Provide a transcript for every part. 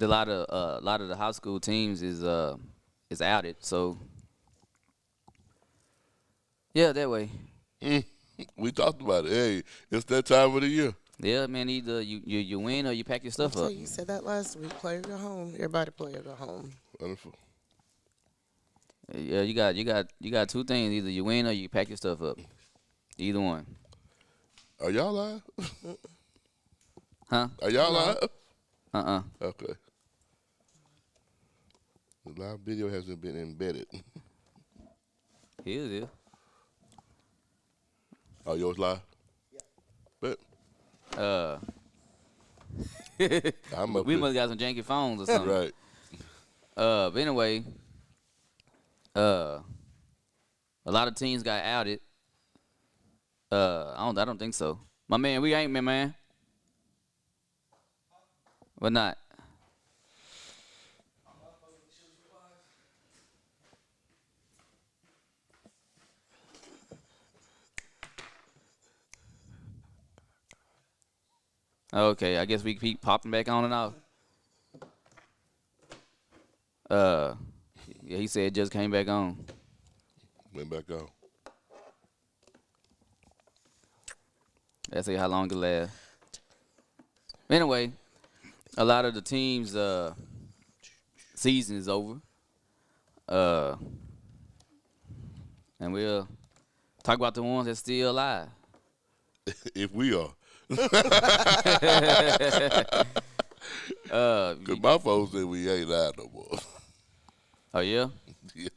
the lot of the high school teams is outed. So yeah, that way. We talked about it. Hey, it's that time of the year. Yeah, man. Either you win or you pack your stuff So up. you said that last week. Play or go home. Everybody play or go home. Wonderful. Yeah, you got two things. Either you win or you pack your stuff up. Either one. Are y'all live? Huh? Are y'all live? Okay. The live video hasn't been embedded. Here it is. Oh, yours live? Yeah. I'm up We here. must got some janky phones or something. Right. But anyway, a lot of teams got outed. I don't think so. My man, we ain't, man. What not? Okay, I guess we keep popping back on and off. Yeah, he said it just came back on. Went back on. Let's see how long it lasts. Anyway, a lot of the teams' season is over. And we'll talk about the ones that's still alive. If we are. Because my folks say we ain't live no more. Oh, yeah? Yeah.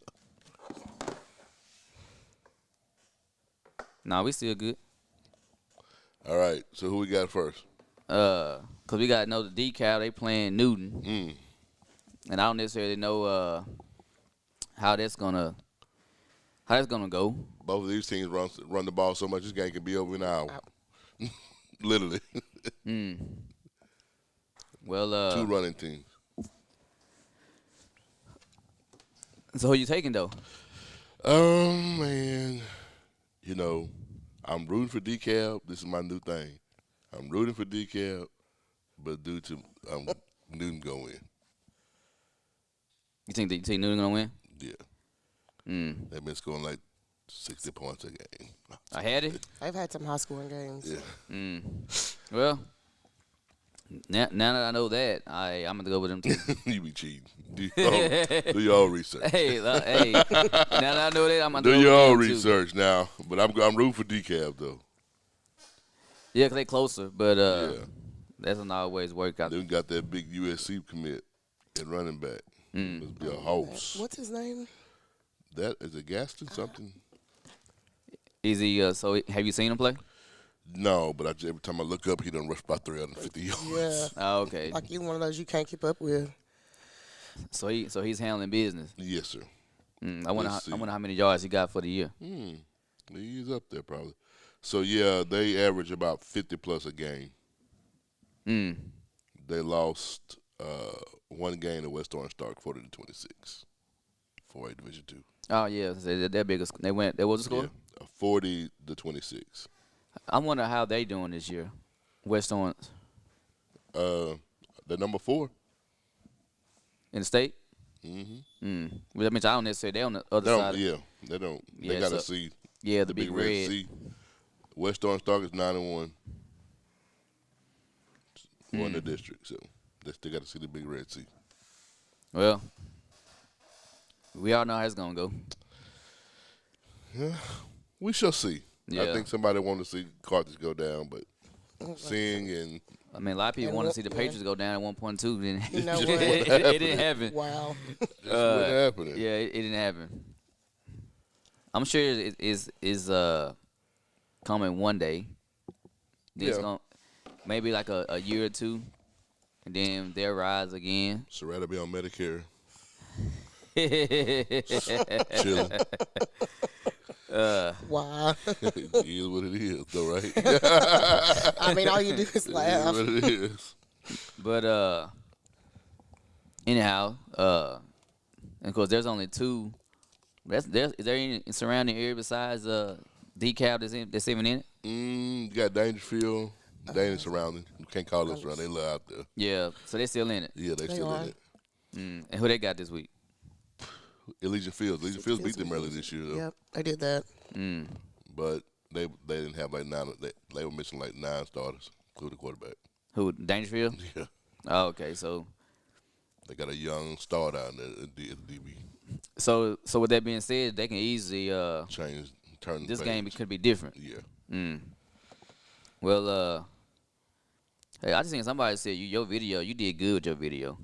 Nah, we still good. All right. So who we got first? Because we got to know the decal. They playing Newton. And I don't necessarily know how that's going to go. Both of these teams run the ball so much this game can be over in an hour. Literally. Well, two running teams. So who you taking, though? Man. You know, I'm rooting for DeKalb. This is my new thing. I'm rooting for DeKalb, but due to Newton going win. You think Newton going to win? Yeah. They've been scoring like 60 points a game. I had it? I've had some high-scoring games. Yeah. Well, now that I know that, I'm going to go with them too. You be cheating. Do your own research. Hey, now that I know that, I'm going to Do go your own with them research now. But I'm rooting for DeKalb, though. Yeah, because they closer, but Yeah. that doesn't always work out. They got that big USC commit at running back. Must be a host. What's his name? That is a Gaston something? Is he, so have you seen him play? No, but every time I look up, he done rushed by 350 yards. Yeah. Oh, okay. Like he's one of those you can't keep up with. So he's handling business. Yes, sir. I wonder how many yards he got for the year. He's up there probably. So, yeah, they average about 50-plus a game. They lost one game to West Orange Stark, 40-26, 4A Division II. Oh, yeah. They're bigger. They went. What was the score? Yeah, 40-26. I wonder how they doing this year. West Orange. They're number 4. In the state? Mm-hmm. Well, that means I don't necessarily. They're on the other side. Yeah, they don't. Yeah, they got to so- see Yeah, the big red red. C. West Orange Stark is 9-1. Won the district, so they still got to see the big red C. Well, we all know how it's gonna go. Yeah, we shall see. Yeah. I think somebody wanted to see Carthage go down, but seeing and I mean, a lot of people And want to what- see the yeah. Patriots go down at 1.2. Didn't You know what? it didn't happen. Wow. that's what happening. Yeah, it didn't happen. I'm sure it is coming one day. It's Yeah. gonna maybe like a year or two, and then they'll rise again. Serrata be on Medicare, yeah, chilling. Wow. It is what it is, though, right? I mean, all you do is It laugh. is what it is. but anyhow, and of course there's only 2. Is there any surrounding area besides DeKalb that's even in it? You got Dangerfield, They ain't surrounding. You can't call us around. They live out there. Yeah, so they still in it. Yeah, they still are. in it. And who they got this week? Elysian Fields. Elysian Fields beat them early this year, though. Yep, they did that. But they didn't have like 9. They were missing like 9 starters, including the quarterback. Who, Dangerfield? Yeah. Oh, okay, so They got a young starter out there at DB. so with that being said, they can easily Turn this the game page. could be different. Yeah. Well, hey, I just seen somebody said your video, you did good with your video.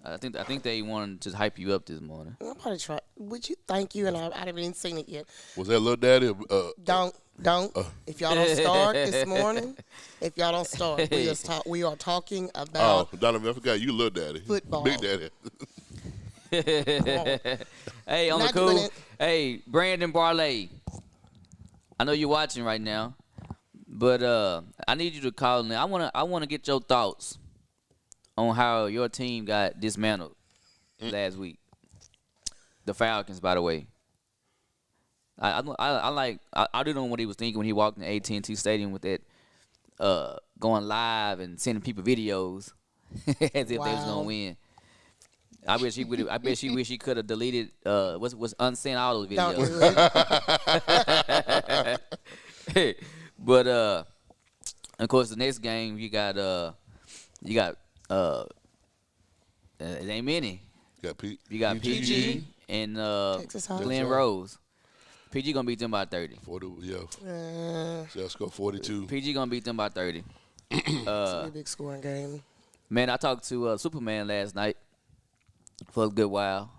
I think they wanted to hype you up this morning. I'm probably try. Would you? Thank you, and I haven't even seen it yet. Was that Lil Daddy? Don't. If y'all don't start this morning, if y'all don't start, we are talking about Donovan, I forgot you Lil Daddy. Football. Big Daddy. Hey, on the Not doing cool. it. Hey, Brandon Barley. I know you're watching right now, but I need you to call in. I wanna get your thoughts on how your team got dismantled last week. The Falcons, by the way. I don't know what he was thinking when he walked in the AT&T Stadium with that going live and sending people videos as if they was gonna win. I bet she wish he could have deleted was unsent all those don't videos. do it. But of course the next game you got it ain't many. You got PG and Texas High. Glen Rose. PG gonna beat them by 30. 40, yeah. So let's go 42. PG gonna beat them by 30. It's gonna be a big scoring game. Man, I talked to Superman last night for a good while.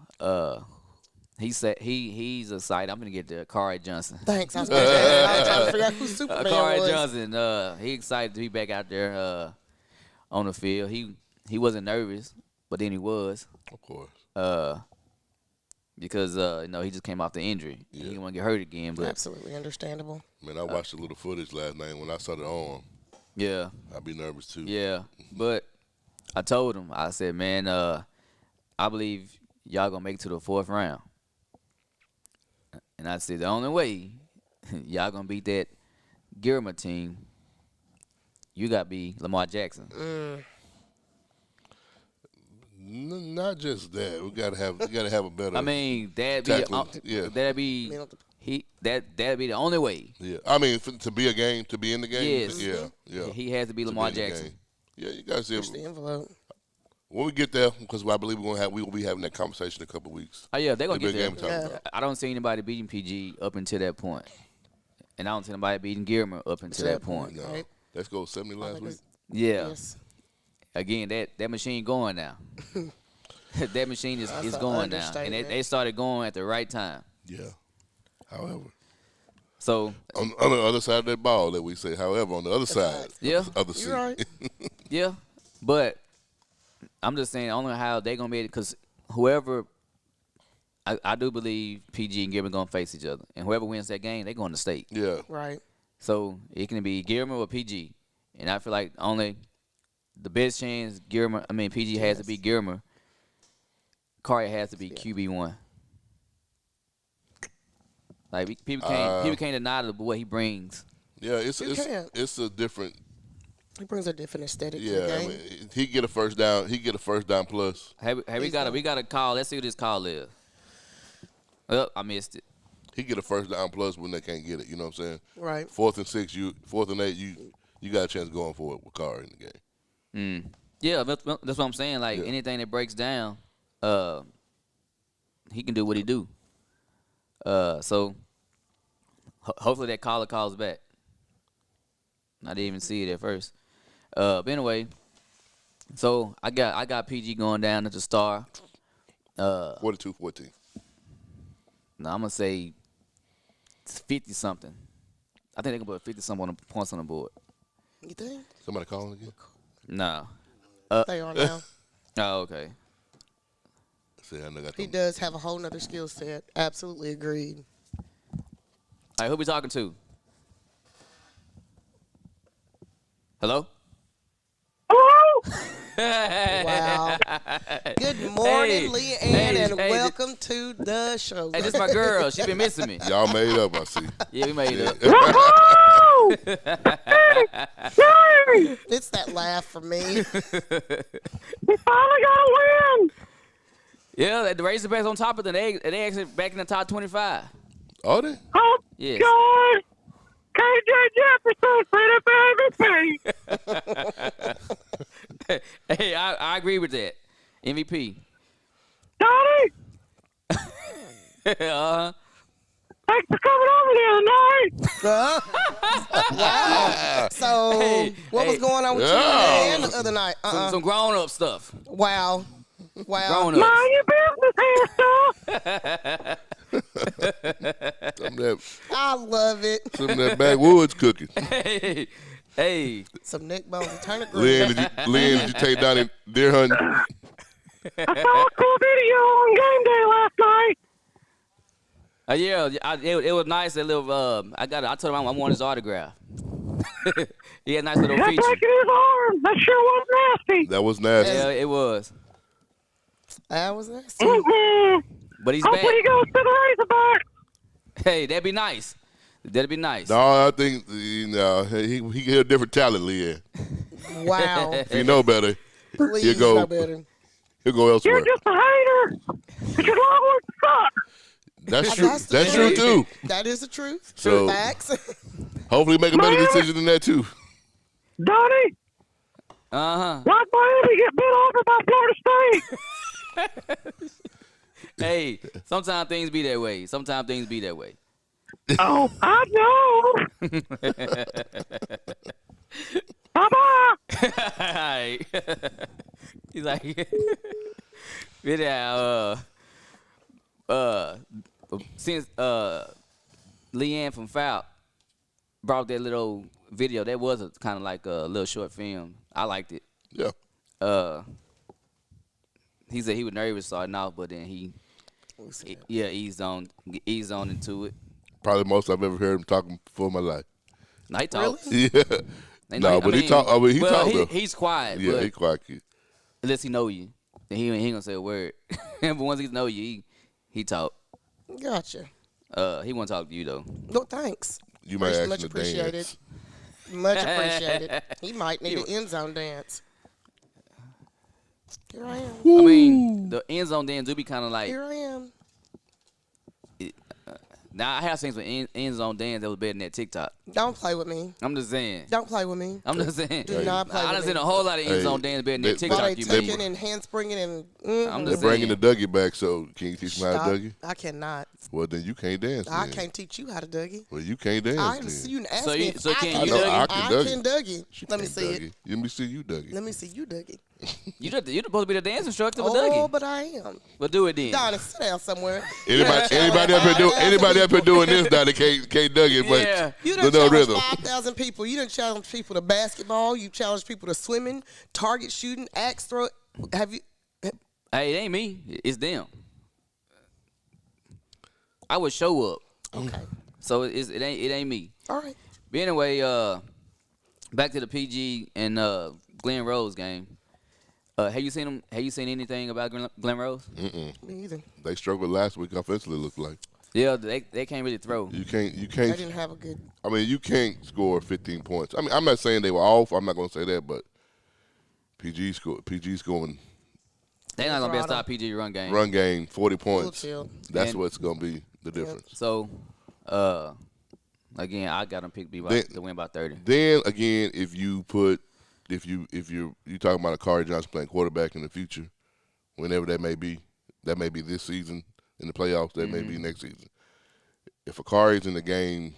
He said he's excited. I'm gonna get to Akari Johnson. Thanks. I was trying to figure out who Superman Akari was. Johnson. He excited to be back out there on the field. He wasn't nervous, but then he was. Of course. Because he just came off the injury. Yeah. He didn't want to get hurt again. But Absolutely understandable. Man, I watched a little footage last night. When I saw the arm, yeah, I'd be nervous too. yeah. But I told him, I said, man, I believe y'all gonna make it to the 4th round. And I said the only way y'all gonna beat that Girma team, you gotta be Lamar Jackson. Not just that. We gotta have a better. I mean, that'd be the only way. Yeah. I mean, to be in the game. Yes. Yeah. He has to be Lamar Jackson. Yeah, you gotta see Push the envelope. when we get there, because I believe we will be having that conversation in a couple of weeks. Oh yeah, they're gonna It'll get be a game there. time about. I don't see anybody beating PG up until that point, and I don't see anybody beating Girma up until that point. No. Right. Let's go 70 last week. Yeah. Yes. Again, that machine going now. That machine is That's going an now, and understatement. they started going at the right time. Yeah. However, So on the other side of that ball that we say, however, on the other side, Yeah. other seat. You're right. yeah, but I'm just saying, I don't know how they gonna be it because whoever. I do believe PG and Girma gonna face each other, and whoever wins that game, they going to state. Yeah. Right. So it can be Girma or PG, and I feel like only the best chance PG has to be Girma. Kari has to be QB1. Like people can't deny what he brings. Yeah, You can't. it's a different. He brings a different aesthetic to the Yeah, I game. mean, he get a first down. He get a first down plus. Hey, we got a call. Let's see what this call is. Oh, I missed it. He get a first down plus when they can't get it. You know what I'm saying? Right. 4th and 6, 4th and 8, you got a chance going for it with Carr in the game. Yeah, that's what I'm saying. Like Yeah. anything that breaks down, he can do what he do. So hopefully that caller calls back. I didn't even see it at first. But anyway, so I got PG going down at the star. 42-14. No, I'm gonna say 50 something. I think they can put 50 something on the points on the board. You think? Somebody calling again? No. They are now. Oh, okay. See, I know got He them. does have a whole nother skill set. Absolutely agreed. All right, who we talking to? Hello? Wow. Good morning, Leanne, and hey, welcome to the show. Hey, this is my girl. She been missing me. Y'all made up, I see. Yeah, we made it up. It's that laugh for me. We finally got a win. Yeah, the Razorbacks on top of them. They actually back in the top 25. Are they? Oh, Yes. God. KJ Jefferson for the MVP. Hey, I agree with that. MVP. Donnie, Uh-huh. thanks for coming over the other night. Wow. So, Hey, what was hey. going on with Yeah. you and the other night? Some grown-up stuff. Wow. Grown-ups. Mind your business here, stuff. Some of that, I love it. some of that backwoods cooking. Hey. Some neck bones and turnip greens. Lynn, did you take down in deer hunting? I saw a cool video on Gameday last night. Yeah, it was nice. That little. I told him I want his autograph. He had a nice little That's feature. breaking his arm. That sure was nasty. That was nasty. Yeah, it was. That was nasty. Mm-hmm. But he's back. Hopefully he goes to the Razorbacks. Hey, that'd be nice. That'd be nice. No, I think he got a different talent, Leanne. Wow. If you know better, Please Here go. know better. he'll go elsewhere. You're just a hater. But your Longhorns suck. That's true. That's the That's true truth. too. That is the truth. So- Facts. Hopefully, make a better Man. decision than that too. Donnie, Uh-huh. watch Miami get bit over by Florida State. Hey, sometimes things be that way. Oh, I know. Bye-bye. Alright. He's like, yeah, since Leanne from Foul brought that little video, that was a kind of like a little short film. I liked it. Yeah. He said he was nervous starting off, but then he eased on into it. Probably the most I've ever heard him talking for my life. Now he talk. Yeah. They No, know- but he talk. I mean, he well, talk though. he's quiet. Yeah, but he quiet kid. unless he know you, then he ain't gonna say a word. But once he know you, he talk. Gotcha. He won't talk to you though. No, thanks. You might ask Much him to appreciated. dance. Much appreciated. He might need an end zone dance. Here I am. I mean, the end zone dance do be kind of like. Here I am. Now I have seen some end zone dance that was better than that TikTok. Don't play with me. I'm just saying. Don't play with me. I'm just saying. Do not play I done with seen me. a whole lot of end Hey, zone dance better than that they- TikTok. While you they made. taking and handspringing and I'm They're just bringing the saying. Dougie back, so can you teach me how to Stop. Dougie? I cannot. Well, then you can't dance. I then. can't teach you how to Dougie. Well, you can't dance. I then. see you ask So me you- if so I can can you Dougie. Dougie? I can Dougie. She Let me can't see Dougie. it. Let me see you, Dougie. Let me see you Dougie. You're supposed to be the dance instructor with Oh, Dougie. but I am. But do it then. Donna, sit down somewhere. Anybody up here doing this now that can't Dougie, but Yeah. You the done no challenged rhythm. 5,000 people. You done challenged people to basketball. You challenged people to swimming, target shooting, axe throw. Have you? Hey, it ain't me. It's them. I would show up. Okay. So it ain't me. All right. But anyway, back to the PG and Glen Rose game. Have you seen them? Have you seen anything about Glen Rose? Me either. They struggled last week offensively. Looked like Yeah, they can't really throw. you can't. I didn't have a good. I mean, you can't score 15 points. I mean, I'm not saying they were off. I'm not going to say that, but PG's going They're not gonna be able to Throttle. stop PG run game. run game 40 points. chill. That's And- what's going to be the difference. So, again, I got them picked to win by 30. Then again, if you're talking about a Akari Johnson playing quarterback in the future, whenever that may be this season in the playoffs, that may be next season. If Akari's in the game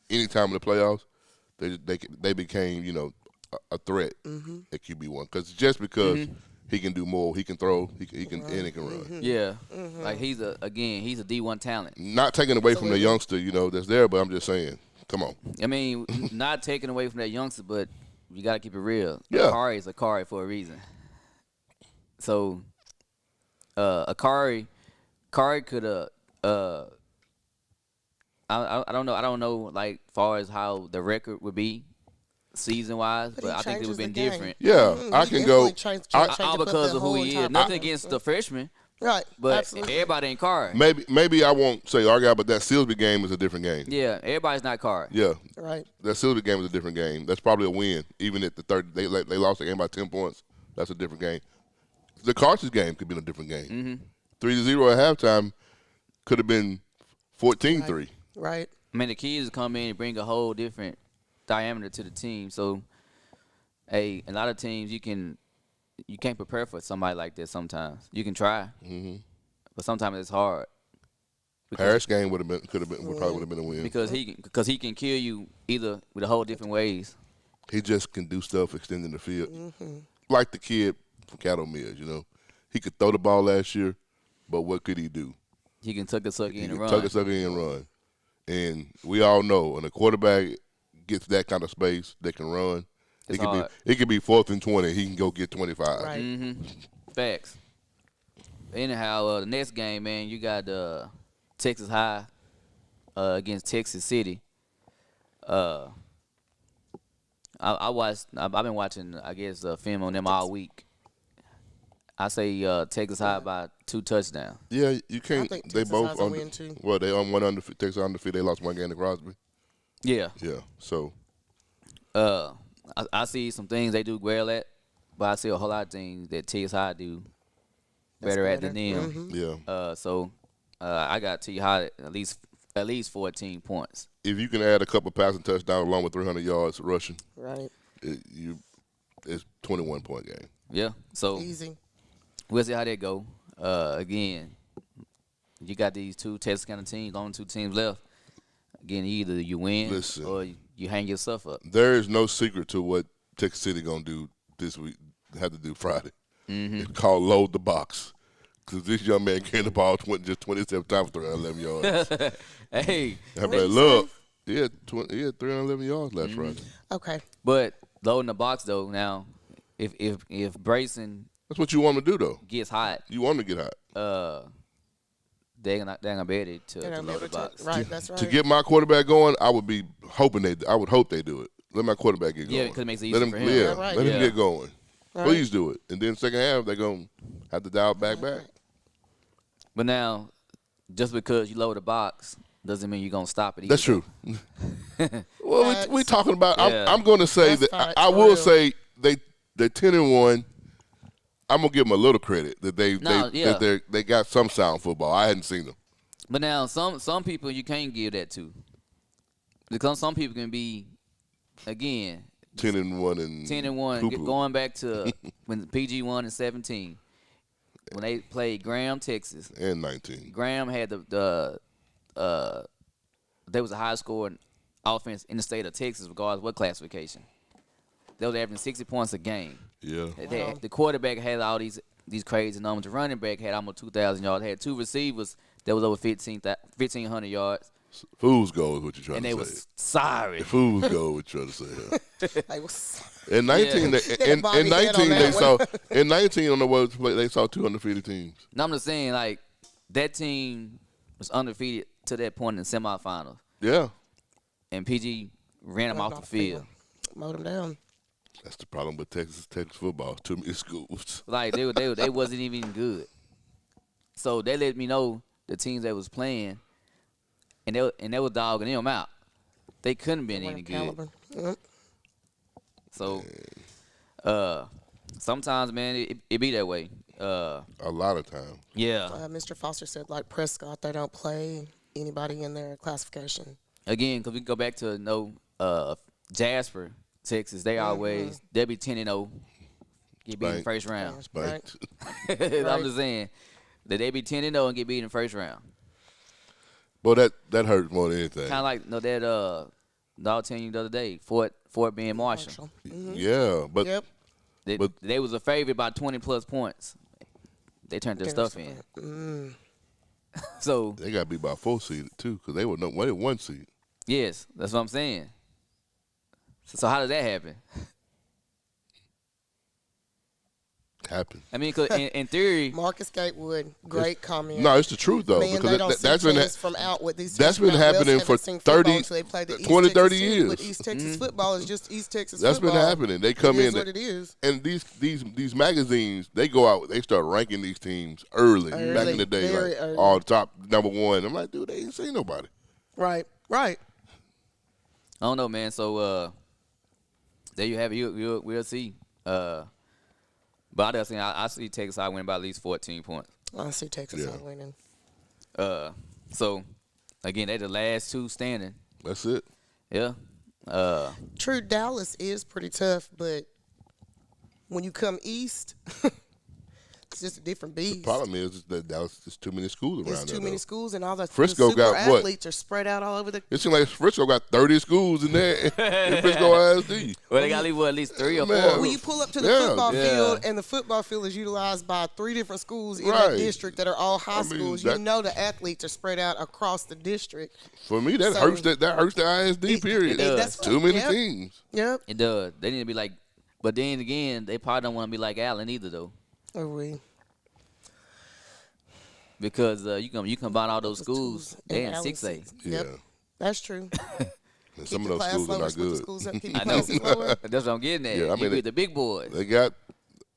anytime in the playoffs, they became a threat at QB1 because he can do more, he can throw, he can and he can run. Yeah, like he's a D1 talent. Not taking away from the youngster, that's there, but I'm just saying, come on. I mean, not taking away from that youngster, but you got to keep it real. Yeah. Akari is Akari for a reason. So, Akari could I don't know like far as how the record would be season wise, but he I think it would changes have been the game. different. Yeah, I He can go. definitely changed All up because the of who whole he entire is. Nothing game. against the freshman, Right. But Absolutely. everybody ain't card. Maybe I won't say argue, but that Silsby game is a different game. Yeah, everybody's not card. Yeah, Right. that Silsby game is a different game. That's probably a win, even at the third. They lost the game by 10 points. That's a different game. The Carthage game could be a different game. 3-0 at halftime could have been 14-3. Right. I mean, the kids come in and bring a whole different diameter to the team. So, a lot of teams you can't prepare for somebody like that. Sometimes you can try, but sometimes it's hard. Harris game would probably have been a win because he can kill you either with a whole different ways. He just can do stuff extending the field, like the kid from Cattle Mills. You know, he could throw the ball last year, but what could he do? He can tuck a sucker in and run. Tuck a sucker in and run. And we all know when a quarterback gets that kind of space that can run, it could be 4th and 20. He can go get 25. Right. Facts. Anyhow, the next game, man, you got Texas High against Texas City. I've been watching, I guess, film on them all week. I say Texas High by 2 touchdowns. Yeah, you can't. I think They Texas both High's a win, too. Well, they on one undefeated. Texas undefeated. They lost one game to Crosby. Yeah. Yeah. So I see some things they do well at, but I see a whole lot of things that Texas High do better at than them. yeah. I got T High at least 14 points. If you can add a couple passing touchdowns along with 300 yards rushing, Right. it's 21-point game. Yeah. So Easy. we'll see how they go. Again, you got these 2 Texarkana teams, only 2 teams left. Again, either you win or you hang yourself up. There is no secret to what Texas City gonna do this week. Have to do Friday. It's called load the box. Because this young man carried the ball just 27 times for 311 yards. Hey. I'm like, look, he had 311 yards last Friday. Okay. But loading the box, though, now, if Brayson That's what you want to do, though. gets hot, You want to get hot. they're gonna be able to They're gonna be load the able to- box. Right. That's right. To get my quarterback going, I would hope they do it. Let my quarterback get going. Yeah, because it makes it Let easier him, for him. Yeah, Right. let him Yeah. get going. Right. Please do it. And then second half, they're going to have to dial back. But now, just because you load the box doesn't mean you're gonna stop it either. That's true. Well, we talking about. Yeah. I'm going to say That's that facts, I for will real. say they're 10-1. I'm gonna give them a little credit that they got some sound football. I hadn't seen them. But now, some people you can't give that to, because some people can be, again, 10-1 and 10-1, poo-poo. going back to when PG won in 17, when they played Graham, Texas. and 19. Graham had they was a high scoring offense in the state of Texas, regardless of what classification. They was averaging 60 points a game. Yeah. The quarterback had all these crazy numbers. The running back had almost 2,000 yards. They had 2 receivers that was over 1,500 yards. Fool's goal is what you're trying And to they say. was sorry. Fool's goal, what you're trying to say. Like, what's- In 19, Yeah. in Bobby 19 head on they that saw one. in 19 on the world play they saw 250 teams. And I'm just saying, like, that team was undefeated to that point in the semifinals. Yeah, And PG ran them off the field. Mowed them down. that's the problem with Texas football. Too many schools. Like, they wasn't even good. So they let me know the teams that was playing, and they was dogging them out. They couldn't been any good. Caliber. Yep. So, sometimes, man, it be that way. A lot of times. Yeah. Mr. Foster said, like Prescott, they don't play anybody in their classification. Again, because we can go back to Jasper, Texas. They always they'll be 10-0, get beat in the first round. Spanked. I'm just saying that they be 10-0 and get beat in the first round. But that hurts more than anything. Kind of like that dog telling you the other day, Fort being Marshall. Yeah, but Yep. They was a favorite by 20+ points. They turned their stuff in. So they got beat by 4 seed too because they were 1 seed. yes, that's what I'm saying. So how does that happen? happen. I mean, 'cause in theory, Marcus Gatewood, great comment. No, it's the truth though. Man, because they don't that's see been teams from out with these. that's teams been from out happening west for haven't seen football 30, until they play the 20, East 30 Texas years. But East Texas football is just East Texas That's football. been happening. They come It in is what it is. and these magazines, they go out, they start ranking these teams early back in the day, very like early. all top number one. I'm like, dude, they ain't seen nobody. Right. I don't know, man. So there you have it. We'll see. But I see Texas side winning by at least 14 points. I see Texas not winning. So again, they're the last two standing. That's it. Yeah. True, Dallas is pretty tough, but when you come east, it's just a different beast. The problem is that there's too many schools around There's there. too many though. schools, and all the Frisco super got what? athletes are spread out all over the. It seems like Frisco got 30 schools in there in Frisco ISD. Well, they got to leave at least 3 or 4. Man. When you pull up to the Yeah. football Yeah. field, and the football field is utilized by 3 different schools in Right. that district that are all high I mean, schools, that- you know the athletes are spread out across the district. For me, that So- hurts the ISD period. does. That's Too many yep. teams. Yep. It does. They need to be like, but then again, they probably don't want to be like Allen either, though. Are we? Because you combine all those schools, they in And 6A. Yep. Yeah. That's true. And some Keep of the those class schools are lower, not split the good. schools up, keep the I know. classes lower. That's what I'm getting at. Yeah, I You mean, get the big boys. They got,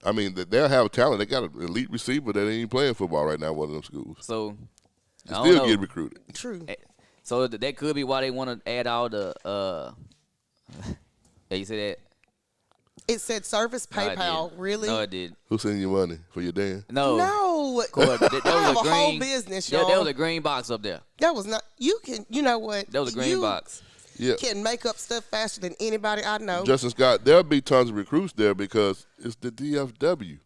I mean, they'll have talent. They got an elite receiver that ain't even playing football right now. One of them schools So I don't still know. get recruited. True. So that could be why they want to add all the. Yeah, you say that? It said service No, I PayPal. didn't. Really? No, it did. Who's sending you money for your dance? No. No. Of course, that I was have a a green, whole business, There y'all. was a green box up there. That was not. You can. You know what? That was a green you box. Yeah. Can make up stuff faster than anybody I know. Justin Scott, there'll be tons of recruits there because it's the DFW.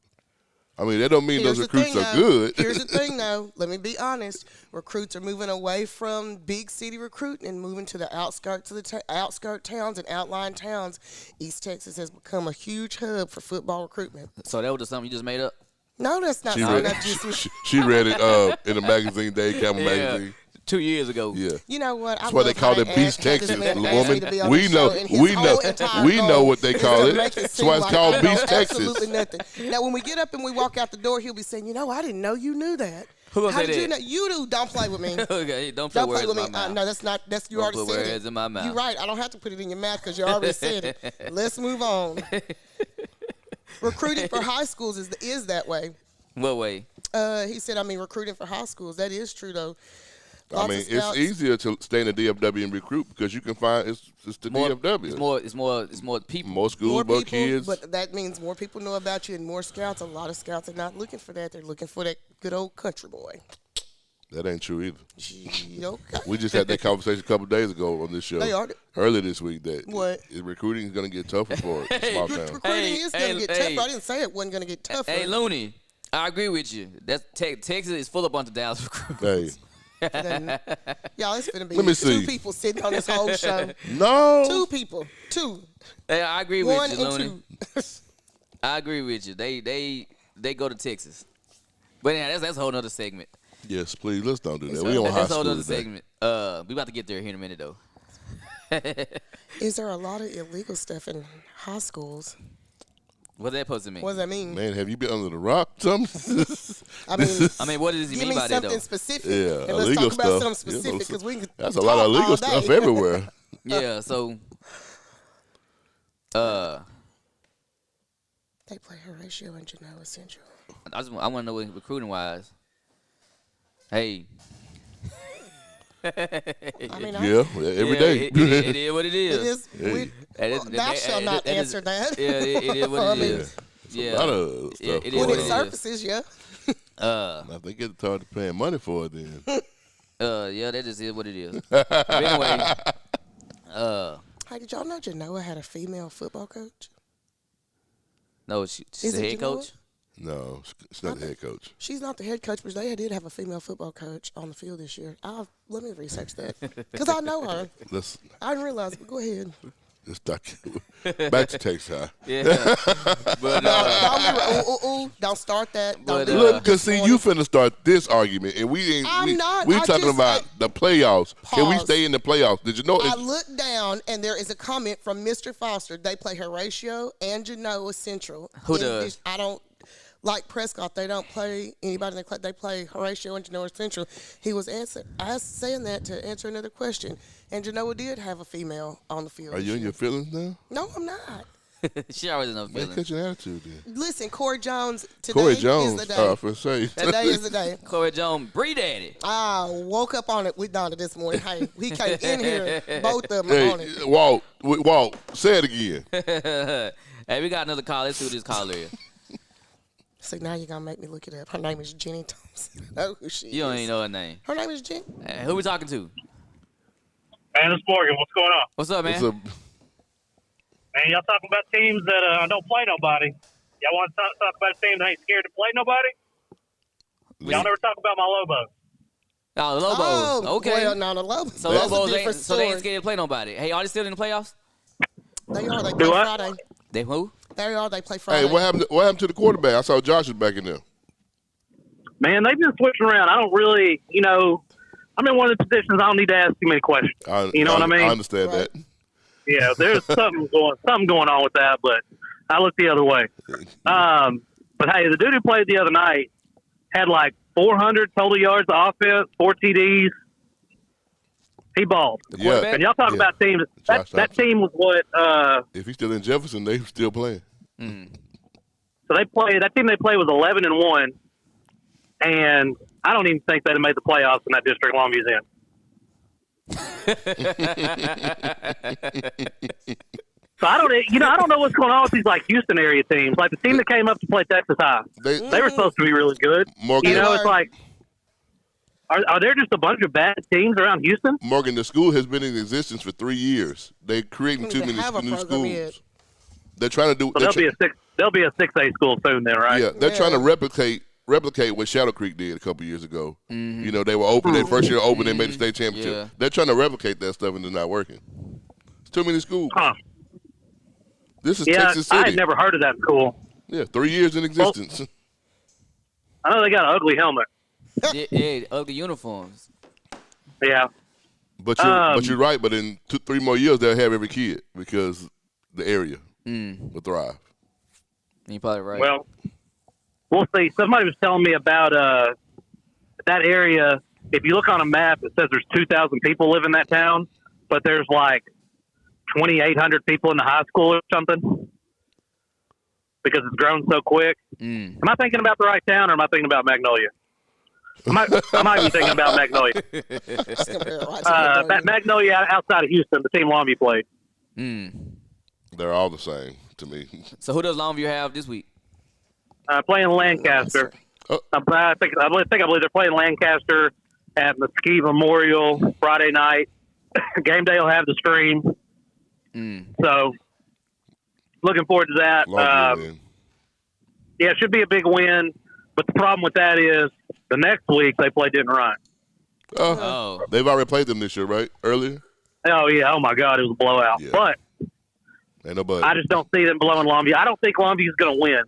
I mean, that don't mean those recruits are good. Here's the thing, though. Let me be honest. Recruits are moving away from big city recruiting and moving to the outskirts of the outskirt towns and outlying towns. East Texas has become a huge hub for football recruitment. So that was just something you just made up? No, that's not. She something read, I just. she read it in the magazine, Dave Campbell magazine. 2 years ago. Yeah. You know what? That's why they call it Beast Texas, woman. woman. We know what they call it. That's why it's called Beast Texas. Absolutely nothing. Now, when we get up and we walk out the door, he'll be saying, "You know, I didn't know you knew that." Who gonna How say did you that? know? You do. Don't play with me. Okay, don't put Don't words play with in me. my mouth. No, that's not. That's you Don't already put said words it. in my mouth. You're right. I don't have to put it in your mouth because you already said it. Let's move on. Recruiting for high schools is that way. What way? He said, recruiting for high schools. That is true, though. I mean, it's easier to stay in the DFW and recruit because you can find it's the DFW. It's more people. More schools, more kids. But that means more people know about you and more scouts. A lot of scouts are not looking for that. They're looking for that good old country boy. That ain't true either. Gee, okay. We just had that conversation a couple of days ago on this show. They are. Earlier this week that What? Recruiting is going to get tougher for small towns. Recruiting is going to get tougher. I didn't say it wasn't going to get tougher. Hey, Looney, I agree with you. That's Texas is full of bunch of Dallas recruits. Hey, Y'all, it's going to be Let me 2 see. people sitting on this whole show. no. 2 people. 2. Hey, I agree 1 with you, and Looney. 2. I agree with you. They go to Texas. But yeah, that's a whole nother segment. Yes, please. Let's don't do that. We on high That's a whole school other today. segment. We about to get there here in a minute though. Is there a lot of illegal stuff in high schools? What's that supposed to mean? What does that mean? Man, have you been under the rock? Something? I mean, what does he give mean me by that though? something specific. Yeah, and let's illegal talk about stuff. something specific because we can That's a lot of talk illegal all stuff day. everywhere. Yeah, so They play Horatio and Genoa Central. I want to know what recruiting wise. Hey. I mean, Yeah, every day. It is what it is. it is. Thou shall not answer that. Yeah, it is what it is. A lot of stuff. it is When what it it surfaces, yeah. I think it's hard to paying money for it then. Yeah, that just is what it is. But anyway, Hey, did y'all know Genoa had a female football coach? no, she's Is the it head Genoa? coach. No, it's not the head coach. She's not the head coach, but they did have a female football coach on the field this year. Let me research that because I know her. I didn't realize, but go ahead. Let's back to Texas. Yeah, but Don't start that. But, Don't do Look, it because this see, morning. you finna start this argument, and we ain't. I'm not. We I talking just- about the playoffs. Can we Pause. stay in the playoffs? Did you know? I looked down, and there is a comment from Mr. Foster. They play Horatio and Genoa Central. Who in does? this- I don't. like Prescott, they don't play anybody in the class. They play Horatio and Genoa Central. He was saying that to answer another question. And Genoa did have a female on the field. Are you in your feelings now? No, I'm not. She always no Man, feeling. catch an attitude then. Listen, Corey Jones, today Corey is Jones, the day. for say. Today is the day. Corey Jones, Bree Daddy. I woke up on it with Donna this morning. Hey, he came in here, both of them on it. Hey, Walt, say it again. Hey, we got another call. Let's see what this caller is. So now you're going to make me look it up. Her name is Jenny Thompson. I know who she is. You don't even know her name. Her name is Jenny. Who we talking to? Man, it's Morgan. What's going on? What's up, man? What's up? Man, y'all talking about teams that don't play nobody. Y'all want to talk about a team that ain't scared to play nobody? Y'all never talk about my Lobos. Oh, the Lobos. Oh, okay. well, no, the Lobos. So That's a Lobos different so they ain't story. scared to play nobody. Hey, are they still in the playoffs? They are. They Do play what? Friday. They who? They are. They play Friday. Hey, what happened to the quarterback? I saw Josh was back in there. Man, they've been switching around. I don't really, I'm in one of the positions I don't need to ask too many questions. You know what I mean? I understand Right. that. Yeah, there's something going on with that, but I look the other way. But hey, the dude who played the other night had like 400 total yards of offense, 4 TDs. He balled. The Yeah. quarterback? And y'all talk Yeah. about teams. Josh That Thompson. team was what? If he's still in Jefferson, they still playing. So they played. That team they played was 11-1, and I don't even think they'd have made the playoffs in that district Longview's in. So I don't know what's going on with these like Houston area teams. Like the team that came up to play Texas High, They they were supposed to be really good. Morgan, It's like, are there just a bunch of bad teams around Houston? Morgan, the school has been in existence for 3 years. They're creating Don't too even many have a new program schools. yet. They're trying to do. So they'll be a 6A school soon, then, right? Yeah, they're trying to Yeah. replicate what Shadow Creek did a couple years ago. You know, they were open. Their first year open, they made the state championship. Yeah. They're trying to replicate that stuff, and it's not working. It's too many schools. Huh. This is Yeah, Texas I City. had never heard of that school. Yeah, 3 years in existence. I know they got an ugly helmet. Yeah, ugly uniforms. Yeah. But you're right. But in 2-3 more years, they'll have every kid because the area will thrive. You're probably right. Well, we'll see. Somebody was telling me about that area. If you look on a map, it says there's 2,000 people live in that town, but there's like 2,800 people in the high school or something because it's grown so quick. Am I thinking about the right town or am I thinking about Magnolia? I might be thinking about Magnolia. It's gonna be all right. Magnolia outside of Houston, the team Longview played. They're all the same to me. So who does Longview have this week? Playing Lancaster. I believe they're playing Lancaster at Mesquite Memorial Friday night. Gameday will have the stream. So, looking forward to that. Longview win. Yeah, it should be a big win. But the problem with that is the next week they play Denton Ryan. Oh. They've already played them this year, right? Earlier? Oh, yeah. Oh, my God. It was a blowout. Yeah. But Ain't nobody. I just don't see them blowing Longview. I don't think Longview's going to win.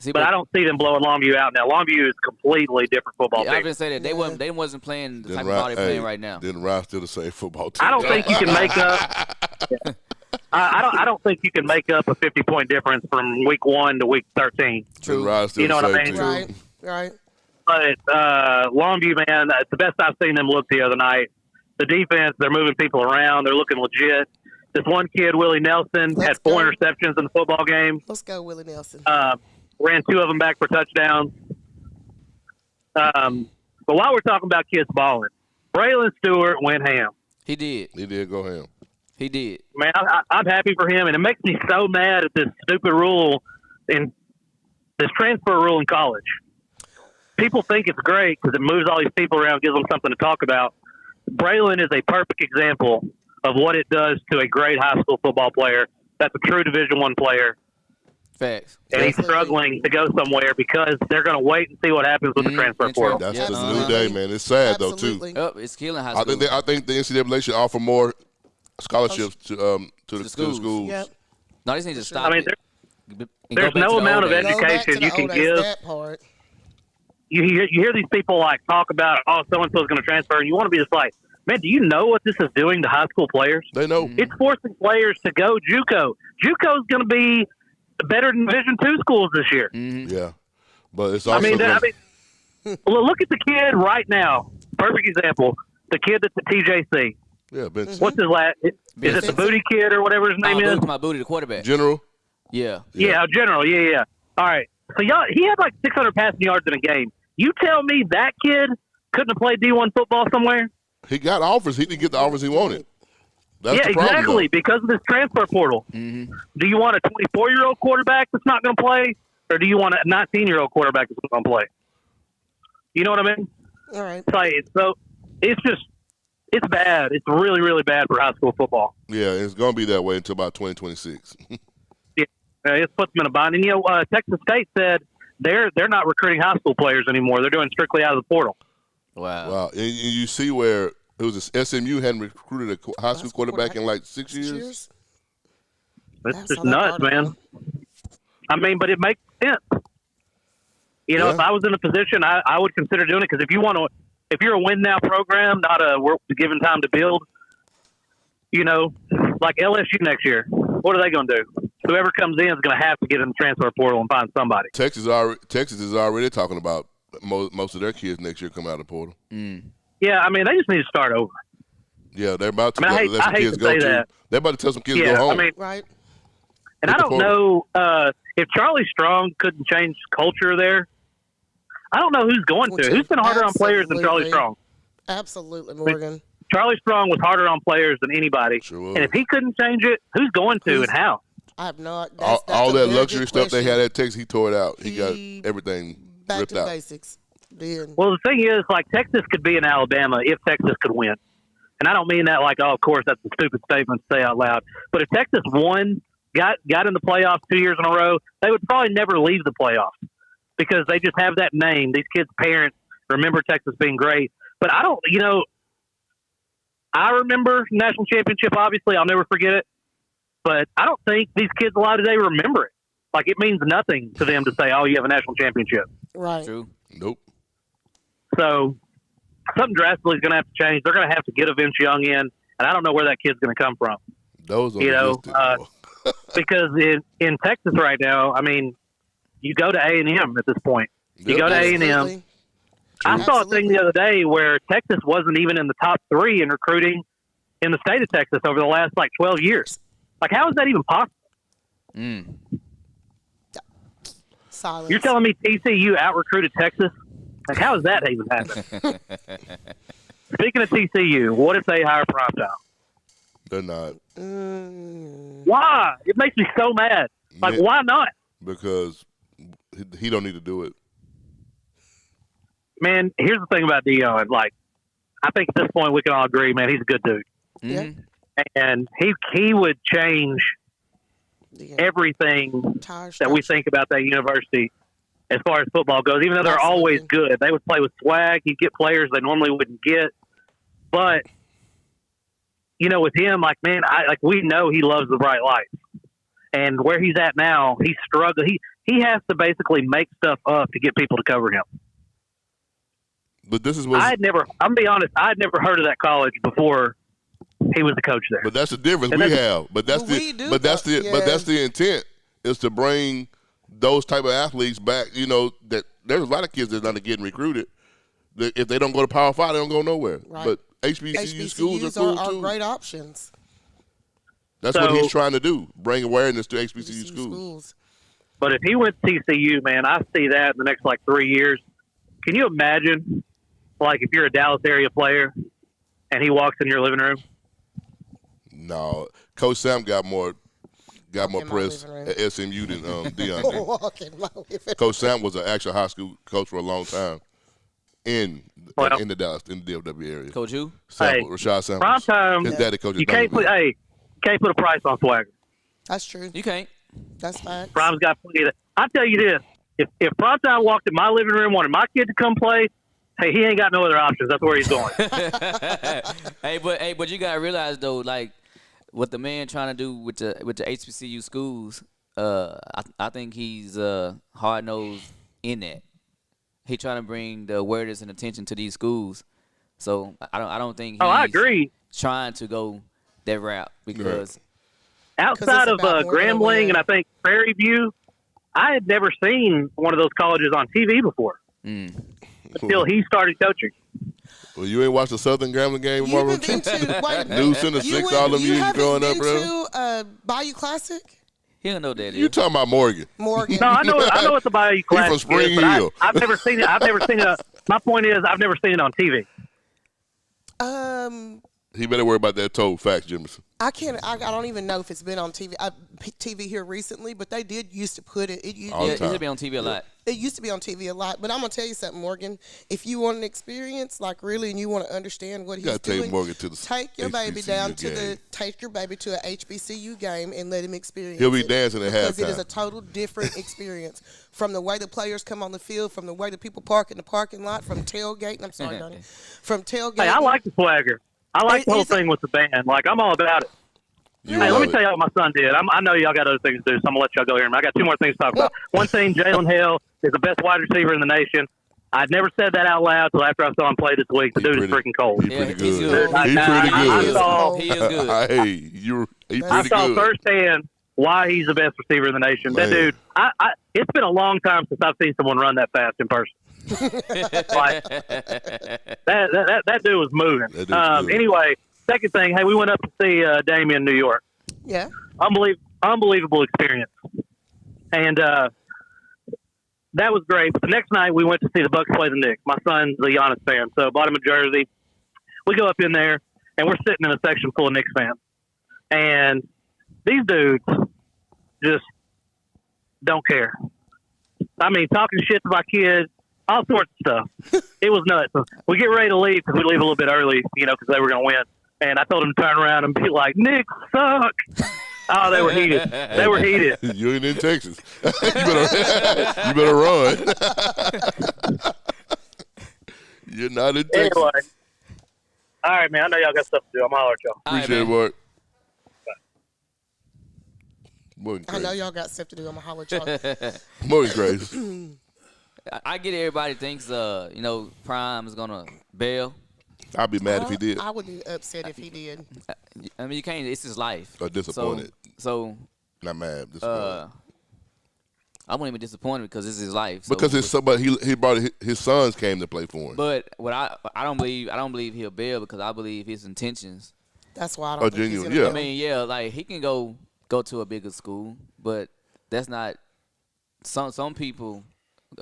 See, But I don't see them blowing Longview out now. Longview is a completely different football I was team. gonna say that they wasn't playing the type Denton of ball they're Ryan- playing right now. Denton Ryan's still the same football team. I don't think you can make up. I don't think you can make up a 50-point difference from week 1 to week 13. Denton Ryan's still You know the what I same mean? team. Right. But Longview, man, it's the best I've seen them look the other night. The defense, they're moving people around. They're looking legit. This one kid, Willie Nelson, had 4 interceptions in the football game. Let's go, Willie Nelson. Ran 2 of them back for touchdowns. But while we're talking about kids balling, Braylon Stewart went ham. He did. He did go ham. He did. Man, I'm happy for him, and it makes me so mad at this stupid rule in this transfer rule in college. People think it's great because it moves all these people around, gives them something to talk about. Braylon is a perfect example of what it does to a great high school football player. That's a true Division I player. Facts. And he's struggling to go somewhere because they're going to wait and see what happens with the transfer portal. That's Yeah, the new absolutely. day, man. It's sad Absolutely. though too. It's killing high I school. think the NCAA should offer more scholarships to the schools. schools. Yep. No, they need to stop I mean, it. And go there's back to no the amount old of days. Go back to education the you can old days, give. that part. You hear these people like talk about, oh, so-and-so is going to transfer, and you want to be just like, man, do you know what this is doing to high school players? They know. It's forcing players to go JUCO. JUCO is going to be better than Division II schools this year. Yeah. But it's also look at the kid right now. Perfect example. The kid that's at TJC. yeah, Benson. What's his last? Is it the Booty Kid or whatever his name is? My booty, the quarterback. General. Yeah. Yeah, General. Yeah. All right. So he had like 600 passing yards in a game. You tell me that kid couldn't have played D1 football somewhere? He got offers. He didn't get the offers he wanted. That's yeah, the problem, exactly. though. Because of this transfer portal. Mm-hmm. Do you want a 24-year-old quarterback that's not going to play, or do you want a 19-year-old quarterback that's going to play? You know what I mean? All right. So it's bad. It's really, really bad for high school football. Yeah, it's going to be that way until about 2026. Yeah, it puts them in a bind. And Texas State said they're not recruiting high school players anymore. They're doing strictly out of the portal. Wow. And you see where it was SMU hadn't recruited a high school quarterback in like 6 years. It's just nuts, man. I mean, but it makes sense. If I was in a position, I would consider doing it, because if you're a win now program, not a we're given time to build, like LSU next year, what are they going to do? Whoever comes in is going to have to get in the transfer portal and find somebody. Texas is already talking about most of their kids next year coming out of the portal. Mm. Yeah, I mean, they just need to start over. Yeah, they're about to I let some hate kids to go say too. that. They're about to tell some kids to go home. I mean, Right. And I don't know if Charlie Strong couldn't change culture there. I don't know who's going to. Who's been harder on players than Charlie Strong? Absolutely, Morgan. Charlie Strong was harder on players than anybody. Sure was. And if he couldn't change it, who's going to and how? I have not. All that luxury stuff they had at Texas, he tore it out. He got everything back ripped to out. basics. Then. Well, the thing is, like, Texas could be in Alabama if Texas could win. And I don't mean that like, oh, of course, that's a stupid statement to say out loud. But if Texas won, got in the playoffs 2 years in a row, they would probably never leave the playoffs, because they just have that name. These kids' parents remember Texas being great. But I don't, I remember national championship, obviously. I'll never forget it. But I don't think these kids alive today remember it. Like, it means nothing to them to say, oh, you have a national championship. Right. True. Nope. So something drastically is going to have to change. They're going to have to get a Vince Young in, and I don't know where that kid's going to come from. Those Because in Texas right now, I mean, you go to A&M at this point. You go to A&M. I saw a thing the other day where Texas wasn't even in the top 3 in recruiting in the state of Texas over the last, 12 years. Like, how is that even possible? Mm. Silence. You're telling me TCU out-recruited Texas? Like, how is that even happening? Speaking of TCU, what if they hire Primetime? They're not. Why? It makes me so mad. Like, why not? Because he don't need to do it. Man, here's the thing about Dion. Like, I think at this point we can all agree, man, he's a good dude. Mm-hmm. And he would change everything that we think about that university as far as football goes, even though they're always good. They would play with swag. He'd get players they normally wouldn't get. But, with him, like, man, we know he loves the bright lights. And where he's at now, he's struggling. He has to basically make stuff up to get people to cover him. But this is what I'm gonna be honest, I'd never heard of that college before he was the coach there. But that's the difference we have. But that's the intent is to bring those type of athletes back. That there's a lot of kids that's not getting recruited. If they don't go to Power 5, they don't go nowhere. Right. But HBCU schools are cool are too. great options. That's what he's trying to do: bring awareness to HBCU schools. But if he went to TCU, man, I see that in the next 3 years. Can you imagine, if you're a Dallas area player and he walks in your living room? No, Coach Sam got more press at SMU than Dion did. Coach Sam was an actual high school coach for a long time in the Dallas, in the DFW area. Coach who? Rashad Sam. Prime time. His daddy coaches. You can't put a price on swagger. That's true. You can't. That's fine. Prime's got plenty of that. I tell you this: if Primetime walked in my living room, wanted my kid to come play, hey, he ain't got no other options. That's where he's going. but you gotta realize though, what the man trying to do with the HBCU schools, I think he's hard nosed in that. He trying to bring the awareness and attention to these schools. So I don't think he's I agree. trying to go that route because outside of Grambling and I think Prairie View, I had never seen one of those colleges on TV before until he started coaching. Well, you ain't watched the Southern Grambling game, You Marvel? haven't been to wait, Newsom, the six, all them you years growing up, haven't bro. been to Bayou Classic? He don't know what that You is. talking about Morgan? Morgan. No, I know what the Bayou Classic Spring is, but Hill. I've never seen it. My point is, I've never seen it on TV. He better worry about that toe. Facts, Jimerson. I don't even know if it's been on TV. TV here recently, but they did used to put it. It used, All the He time. should be on TV a lot. it used to be on TV a lot. But I'm gonna tell you something, Morgan. If you want an experience, like really, and you want to understand what he's gotta take doing, Morgan to the take your baby HBCU down to game. take your baby to a HBCU game and let him experience. He'll be it, dancing at because it halftime. is a total different experience from the way the players come on the field, from the way the people park in the parking lot, from tailgating. I'm sorry, Donnie. From tailgating. Hey, I like the swagger. I like the whole Is it- thing with the band. Like, I'm all about it. You Hey, love let me it. tell you what my son did. I know y'all got other things to do, so I'm going to let y'all go here. I got two more things to talk about. One thing, Jalen Hill is the best wide receiver in the nation. I'd never said that out loud until after I saw him play this week. The He dude is pretty- freaking cold. He Yeah, pretty he's good. good. He I pretty good. saw- He is good. Hey, he I pretty saw good. firsthand why he's the best receiver in the nation. That Man. dude, it's been a long time since I've seen someone run that fast in person. Like, that dude was moving. That dude's good. Anyway, second thing, hey, we went up to see Damien in New York. Yeah. Unbelievable experience. And that was great. But the next night, we went to see the Bucks play the Knicks. My son's a Giannis fan, so bought him a jersey. We go up in there, and we're sitting in a section full of Knicks fans. And these dudes just don't care. I mean, talking shit to my kids, all sorts of stuff. It was nuts. We get ready to leave because we leave a little bit early, because they were going to win. And I told them to turn around and be like, Knicks suck. Oh, they were heated. They were heated. You ain't in Texas. you better run. You're not in Texas. Anyway. All right, man. I know y'all got stuff to do. I'm going to holler at y'all. All right, Appreciate it, man. boy. Morgan I know crazy. y'all got stuff to do. I'm gonna holler at y'all. Morgan crazy. I get everybody thinks, Prime is gonna bail. I'd be mad if he did. I would be upset if he did. I mean, you can't. It's his life. Or disappointed. So Not mad. Disappointed. I wouldn't even be disappointed because it's his life. So, Because his somebody he brought his sons came to play for him. But what I don't believe he'll bail because I believe his intentions. That's why I don't Oh, think he's genuine, gonna yeah. I mean, yeah, like he can go to a bigger school, but that's not. Some people,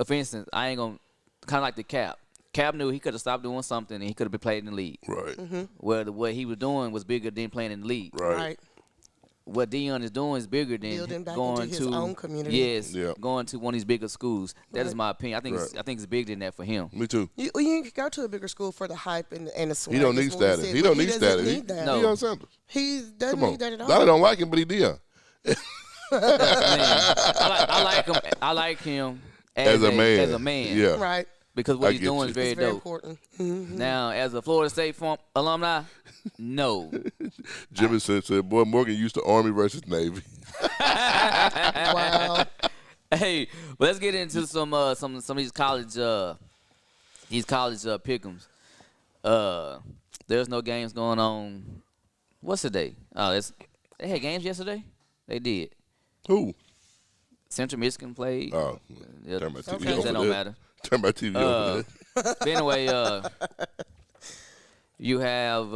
for instance, I ain't gonna kind of like the Cap. Cap knew he could have stopped doing something and he could have been played in the league. Right. Where what he was doing was bigger than playing in the league. Right. What Dion is doing is bigger than Building back going into his to own community. Yes, Yeah. going to one of these bigger schools. That is Right. my opinion. Right. I think it's bigger than that for him. Me too. You can go to a bigger school for the hype and the swag. He don't need is what we status. said, He but don't need doesn't status. need that. No. Deion Sanders. He doesn't Come on. need that at all. Donnie don't like him, but he Deion. Man, I like him. I like him as a man. As a man. Yeah. Right. Because what I he's get doing you. is very It's very dope. important. Now, as a Florida State alumni, no. Jimmy said, boy, Morgan used to Army versus Navy. Wow. Hey, well, let's get into some of these college pick'ems. There's no games going on. What's the day? They had games yesterday. They did. Who? Central Michigan played. Oh, Yeah, turn my TV Okay. over that don't there. matter. Turn my TV over there. But anyway, you have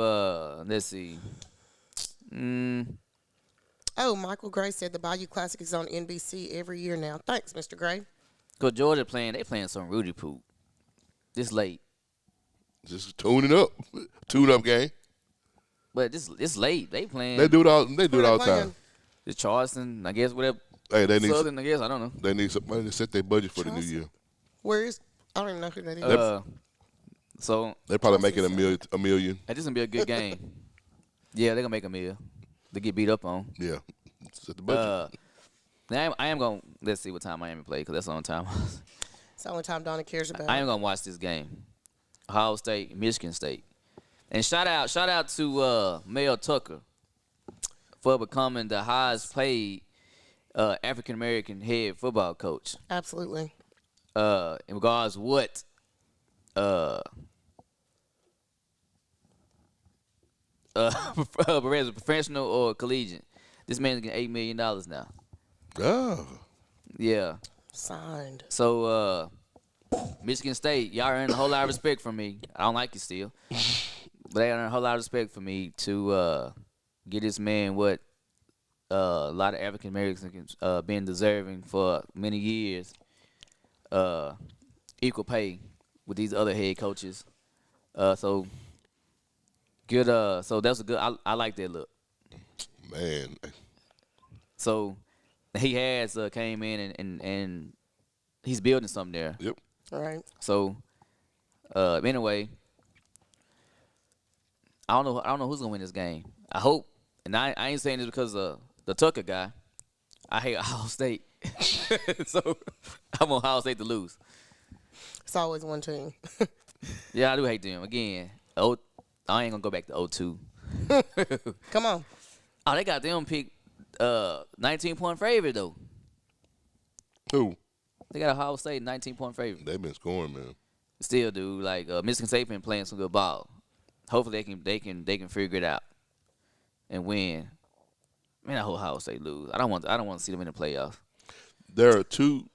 let's see. Oh, Michael Gray said the Bayou Classic is on NBC every year now. Thanks, Mr. Gray. Cause Georgia they playing some Rudy poop this late, Just tune it up. Tune up game. but it's late. They playing. They do it all. They do Who it they all the playing? time. the Charleston, I guess whatever. Hey, they need Southern, I guess I don't know. they need somebody to set their budget for the new Charleston? year. Where is? I don't even know who that is. So They probably making a million. this is gonna be a good game. Yeah, they're gonna make a meal. They get beat up on. Yeah, set the budget. Now I am gonna let's see what time Miami play because that's the only time. It's the only time Donna cares about. I am gonna watch this game. Ohio State, Michigan State, and shout out to Mel Tucker for becoming the highest paid African American head football coach. Absolutely. In regards to what whether it's professional or collegiate, this man's getting $8 million now. Oh, Yeah. Signed. So, Michigan State, y'all earn a whole lot of respect from me. I don't like you still. But they earn a whole lot of respect from me to get this man what a lot of African Americans been deserving for many years. Equal pay with these other head coaches. So good. So that's a good. I like that look. Man. So he has came in and he's building something there. Yep. All right. So anyway, I don't know who's gonna win this game. I hope, and I ain't saying this because of the Tucker guy. I hate Ohio State, so I want Ohio State to lose. It's always one team. Yeah, I do hate them. Again, I ain't gonna go back to 0-2. Come on. Oh, they got them picked 19-point favorite though. Who? They got Ohio State 19-point favorite. They've been scoring, man. Still, dude, like Michigan State been playing some good ball. Hopefully they can figure it out and win. Man, I hope Ohio State lose. I don't want to see them in the playoffs. There are two.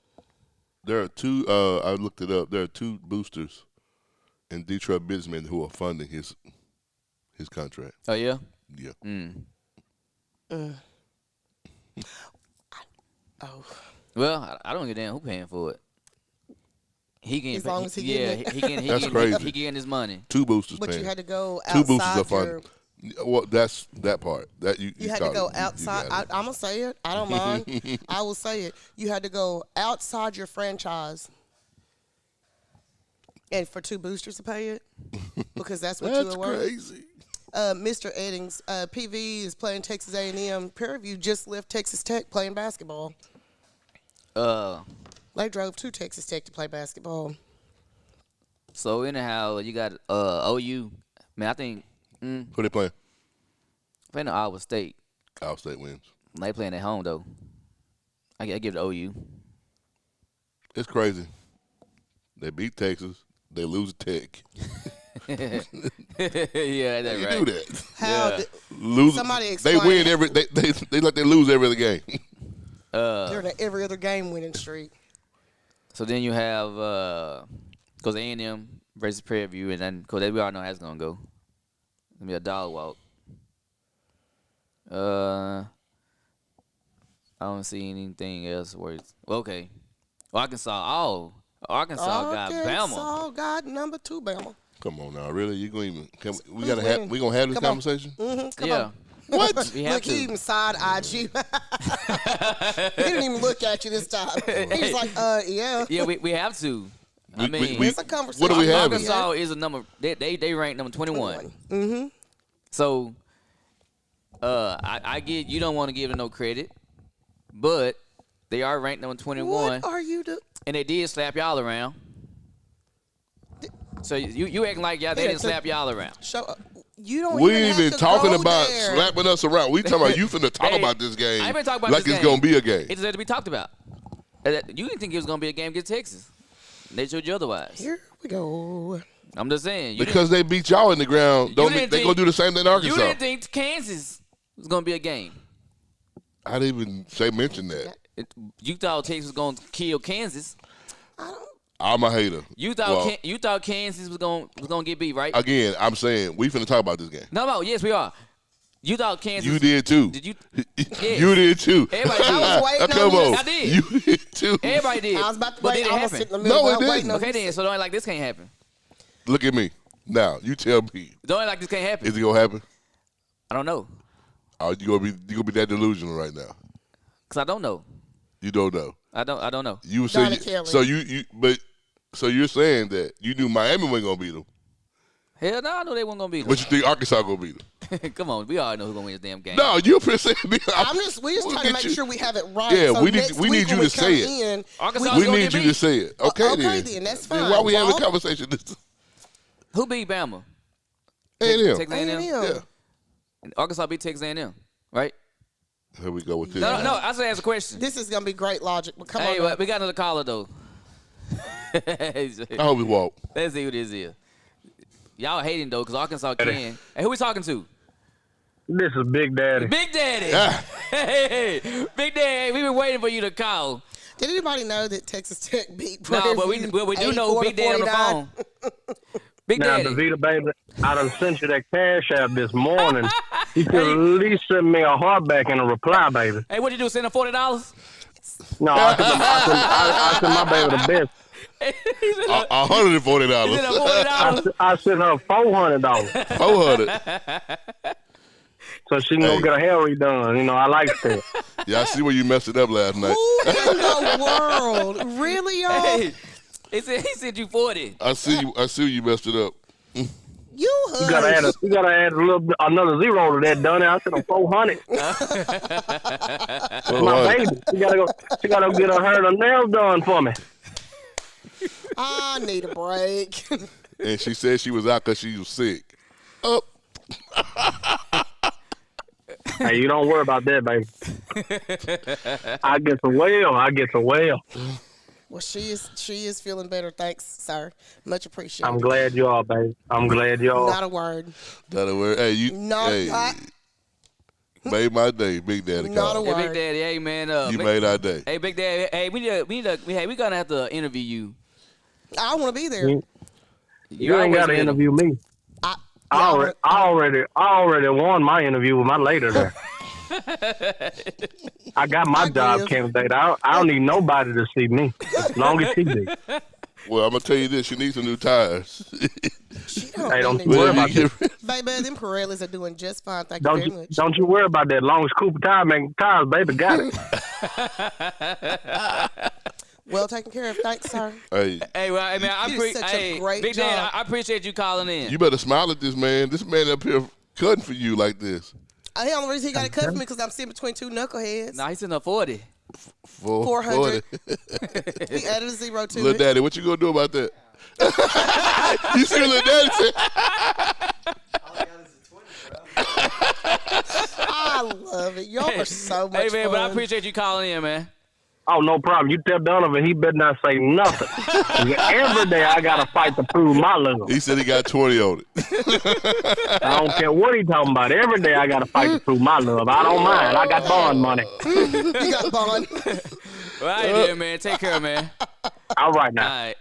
I looked it up. There are two boosters in Detroit businessmen who are funding his contract. Oh yeah. Yeah. Oh. Well, I don't give a damn who paying for it. He getting, As long as he yeah, getting it. he crazy. He getting his money. Two boosters But paying. you had to go Two boosters are outside funding. Well, that's that part. That you You had to go started. You outside. got it. I'm going to say it. I don't mind. I will say it. You had to go outside your franchise and for two boosters to pay it because that's what you That's were worth. crazy. Mr. Eddings, PV is playing Texas A&M. Prairie just left Texas Tech playing basketball. They drove to Texas Tech to play basketball. So anyhow, you got OU. Man, I think Who they playing? playing Iowa State. Iowa State wins. They playing at home though. I give it to OU. It's crazy. They beat Texas. They lose Tech. Yeah, that's You right. do that. How Yeah. did, Lose. Somebody They explain. win every. They like they lose every other game. they're in an every other game winning streak. So then you have goes A&M versus Prairie View, and then cause we all know how it's gonna go. It's gonna be a dog walk. I don't see anything else worth. Okay, Arkansas. Oh, Arkansas got Bama. Arkansas got number 2 Bama. Come on now, really? You gonna even? We Who's gotta have. winning? We gonna have this Come on. conversation. Come Yeah. on. What? We have Look, he to. even side-eyed you. He didn't even look at you this time. He was like, yeah. Yeah, we have to. I mean, It's a conversation. What do we have? Arkansas is a number. They rank number 21. Mm-hmm. So, I get you don't want to give them no credit, but they are ranked number 21, What are you doing? and they did slap y'all around. So you acting like y'all they Yeah, didn't slap y'all around. Show up. You don't We even ain't have even to talking go about there. slapping us around. We talking about you finna talk Hey, about this game I ain't been talking about like this it's game. gonna be a game. It deserved to be talked about. You didn't think it was gonna be a game against Texas. They showed you otherwise. Here we go. I'm just saying. You Because they beat y'all in the ground, don't didn't they think- gonna do the same thing in you Arkansas? didn't think Kansas was gonna be a game. I didn't even mention that. You thought Texas was gonna kill Kansas. I'm a hater. You thought you thought Kansas was gonna get beat, right? Again, I'm saying we finna talk about this game. No, yes, we are. You thought Kansas. You did too. Did you? You did too. Everybody did. I was waiting Come on on. this. I did. You did too. Everybody did. I was about to but wait. did it I was happen? sitting in the middle. No, it but I'm waiting didn't. on Okay, this. then. So don't act like this can't happen. Look at me. Now, you tell me. Don't act like this can't happen. Is it gonna happen? I don't know, Or you gonna be that delusional right now? cause I don't know. You don't know. I don't know. You say Donna Kelly. so you're saying that you knew Miami wasn't gonna beat them, Hell no, I knew they weren't gonna beat but you think Arkansas gonna beat them? them. Come on, we all know who's gonna win this damn game. No, you're saying me. We just we'll trying to get make you. sure we have it right. Yeah, so we need- next we week need you when we to say come it. in, Arkansas We gonna need get you beat. to say it. Okay, okay, then that's Then fine. why we having a Walt? conversation? Who beat Bama? A&M. Texas A&M. A&M. Yeah. Arkansas beat Texas A&M, right? Here we go with this. No. I said ask a question. This is gonna be great logic. But come Hey, on. well, we got another caller though. I hope we walk. Let's see who this is. Y'all hating though, cause Arkansas can. Hey, who we talking to? This is Big Daddy. Big Daddy. Ah. Hey, Big Daddy. We been waiting for you to call. Did anybody know that Texas Tech beat No, Prairie but we do know 84 Big to Daddy on the 49? phone. Big Now, Daddy. DeVita, baby, I done sent you that cash out this morning. You could at least send me a hardback and a reply, baby. Hey, what'd you do? Send him $40? No, I sent my baby the best. $140. I sent her $400. $400. So she can go get her hair redone. You know, I like that. Yeah, I see where you messed it up last night. Who in the world? Really, y'all? Hey, he said you 40. I see you messed it up. You gotta add another zero to that, done. I said I'm 400. My baby, she gotta get her hair and nails done for me. I need a break. And she said she was out because she was sick. Oh. Hey, you don't worry about that, baby. I get to well. Well, she is feeling better. Thanks, sir. Much appreciated. I'm glad you are, baby. I'm glad you are. Not a word. Not a word. Hey, you. Made my day, Big Daddy. Not a word. Hey, Big Daddy. Hey, man. You made our day. Hey, Big Daddy. Hey, we gonna have to interview you. I want to be there. You ain't got to interview me. I already won my interview with my later there. I got my job candidate. I don't need nobody to see me as long as she do. Well, I'm gonna tell you this: she needs some new tires. Hey, don't you worry about that. Baby, them Pirellis are doing just fine. Thank you very much. Don't you worry about that. As long as Cooper Tire making tires, baby, got it. Well taken care of. Thanks, sir. Hey, well, I mean, You did such a great Big job. Daddy, I appreciate you calling in. you better smile at this man. This man up here cutting for you like this. The only reason he got it cut for me because I'm sitting between two knuckleheads. Nah, he's in a 40. 400. He added a zero to Little it. Daddy, what you gonna do about that? You see what Little Daddy said? I love it. Y'all are so much Hey, man, fun. but I appreciate you calling in, man. Oh, no problem. You tell Donovan he better not say nothing. Every day I got to fight to prove my love. He said he got 20 on it. I don't care what he talking about. Every day I got to fight to prove my love. I don't mind. I got bond money. You got bond. Well, all right, then, man. Take care, man. All right All now. right.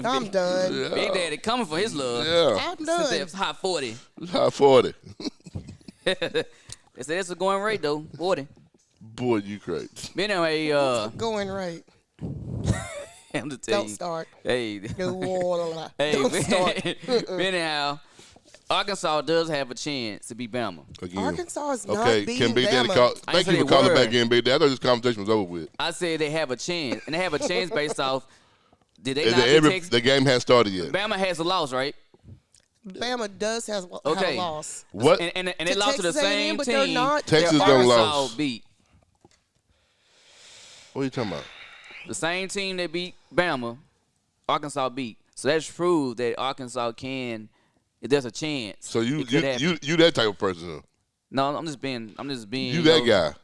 I'm done. Big Daddy coming for his love. Yeah, I'm done. It's hot 40. high 40. They said it's a going rate, though. 40. Boy, you crazy. But anyway, Going right. I'm just tell Don't you. start. Hey. Hey, don't start. Anyhow, Arkansas does have a chance to beat Bama. Again. Arkansas is not Okay, beating can Big Daddy Bama. call? I Thank said you for they calling were. back in, Big Daddy. I thought this conversation was over with. I said they have a chance, and they have a chance based off. Did they Is not it beat Texas? the game hasn't started yet. Bama has a loss, right? Bama does have a Okay. loss. What? And they lost to the Texas A&M, same but they're team. not. Texas that don't Arkansas lose. beat. What are you talking about? The same team that beat Bama, Arkansas beat. So that's proof that Arkansas can. If there's a chance. So you it could happen. you that type of person? Huh? No, I'm just being. You that guy?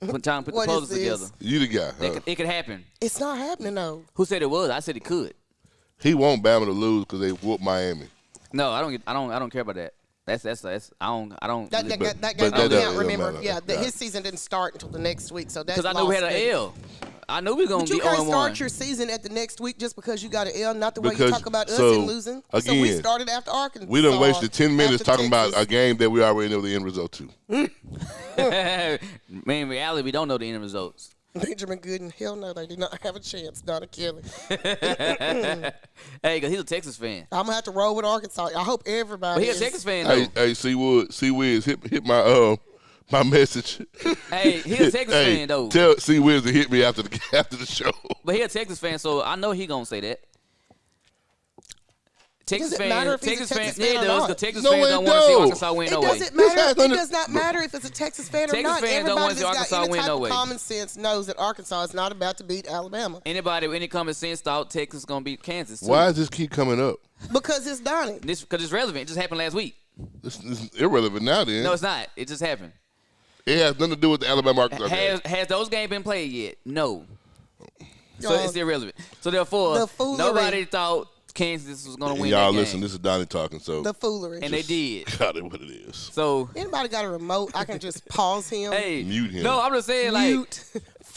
Trying to put the What is puzzles this? together. You the guy? Huh? It could happen. It's not happening, though. Who said it was? I said it could. He want Bama to lose because they whooped Miami. No, I don't care about that. That's I don't. That But game that don't doesn't count, remember? matter. Yeah, Yeah. his season didn't start until the next week, so that's Because I knew we had an lost, baby. L. I knew we were gonna But you be can't 0-1. start your season at the next week just because you got an L, not the way you Because- talk about us so, and losing. So we again, started after Arkansas. We done wasted 10 minutes after talking about Texas. a game that we already know the end result to. Man, in reality, we don't know the end results. Benjamin Gooden, hell no, they did not have a chance. Donna Kelly. Hey, because he's a Texas fan. I'm going to have to roll with Arkansas. I hope everybody But he's is. a Texas fan, though. Hey, C Wiz, hit my my message. Hey, he's a Texas Hey, fan, though. tell C Wiz to hit me after the show. But he's a Texas fan, so I know he gonna say that. Texas Does it fan, matter if he's a Texas fan, Texas yeah, fan it or does. not? Because Texas No, fans it don't want to see don't. Arkansas win It no way. doesn't matter. has It nothing to- does not matter if it's a Texas fan or Texas not. fans don't Everybody want to see that's Arkansas got any win type no of way. common sense knows that Arkansas is not about to beat Alabama Anybody with any common sense thought Texas gonna beat Kansas too. Why does this keep coming up? because it's Donnie. This because it's relevant. It just happened last week. This is irrelevant now. Then No, it's not. It just happened. it has nothing to do with the Alabama Arkansas game. Has those games been played yet? No. So Y'all- it's irrelevant. So therefore, The foolery. nobody thought Kansas was gonna And win y'all that listen. game. This is Donnie talking. So The foolery. And they did. got it what it is. So Anybody got a remote? I can just pause him. hey, Mute him. No, I'm just saying like Mute.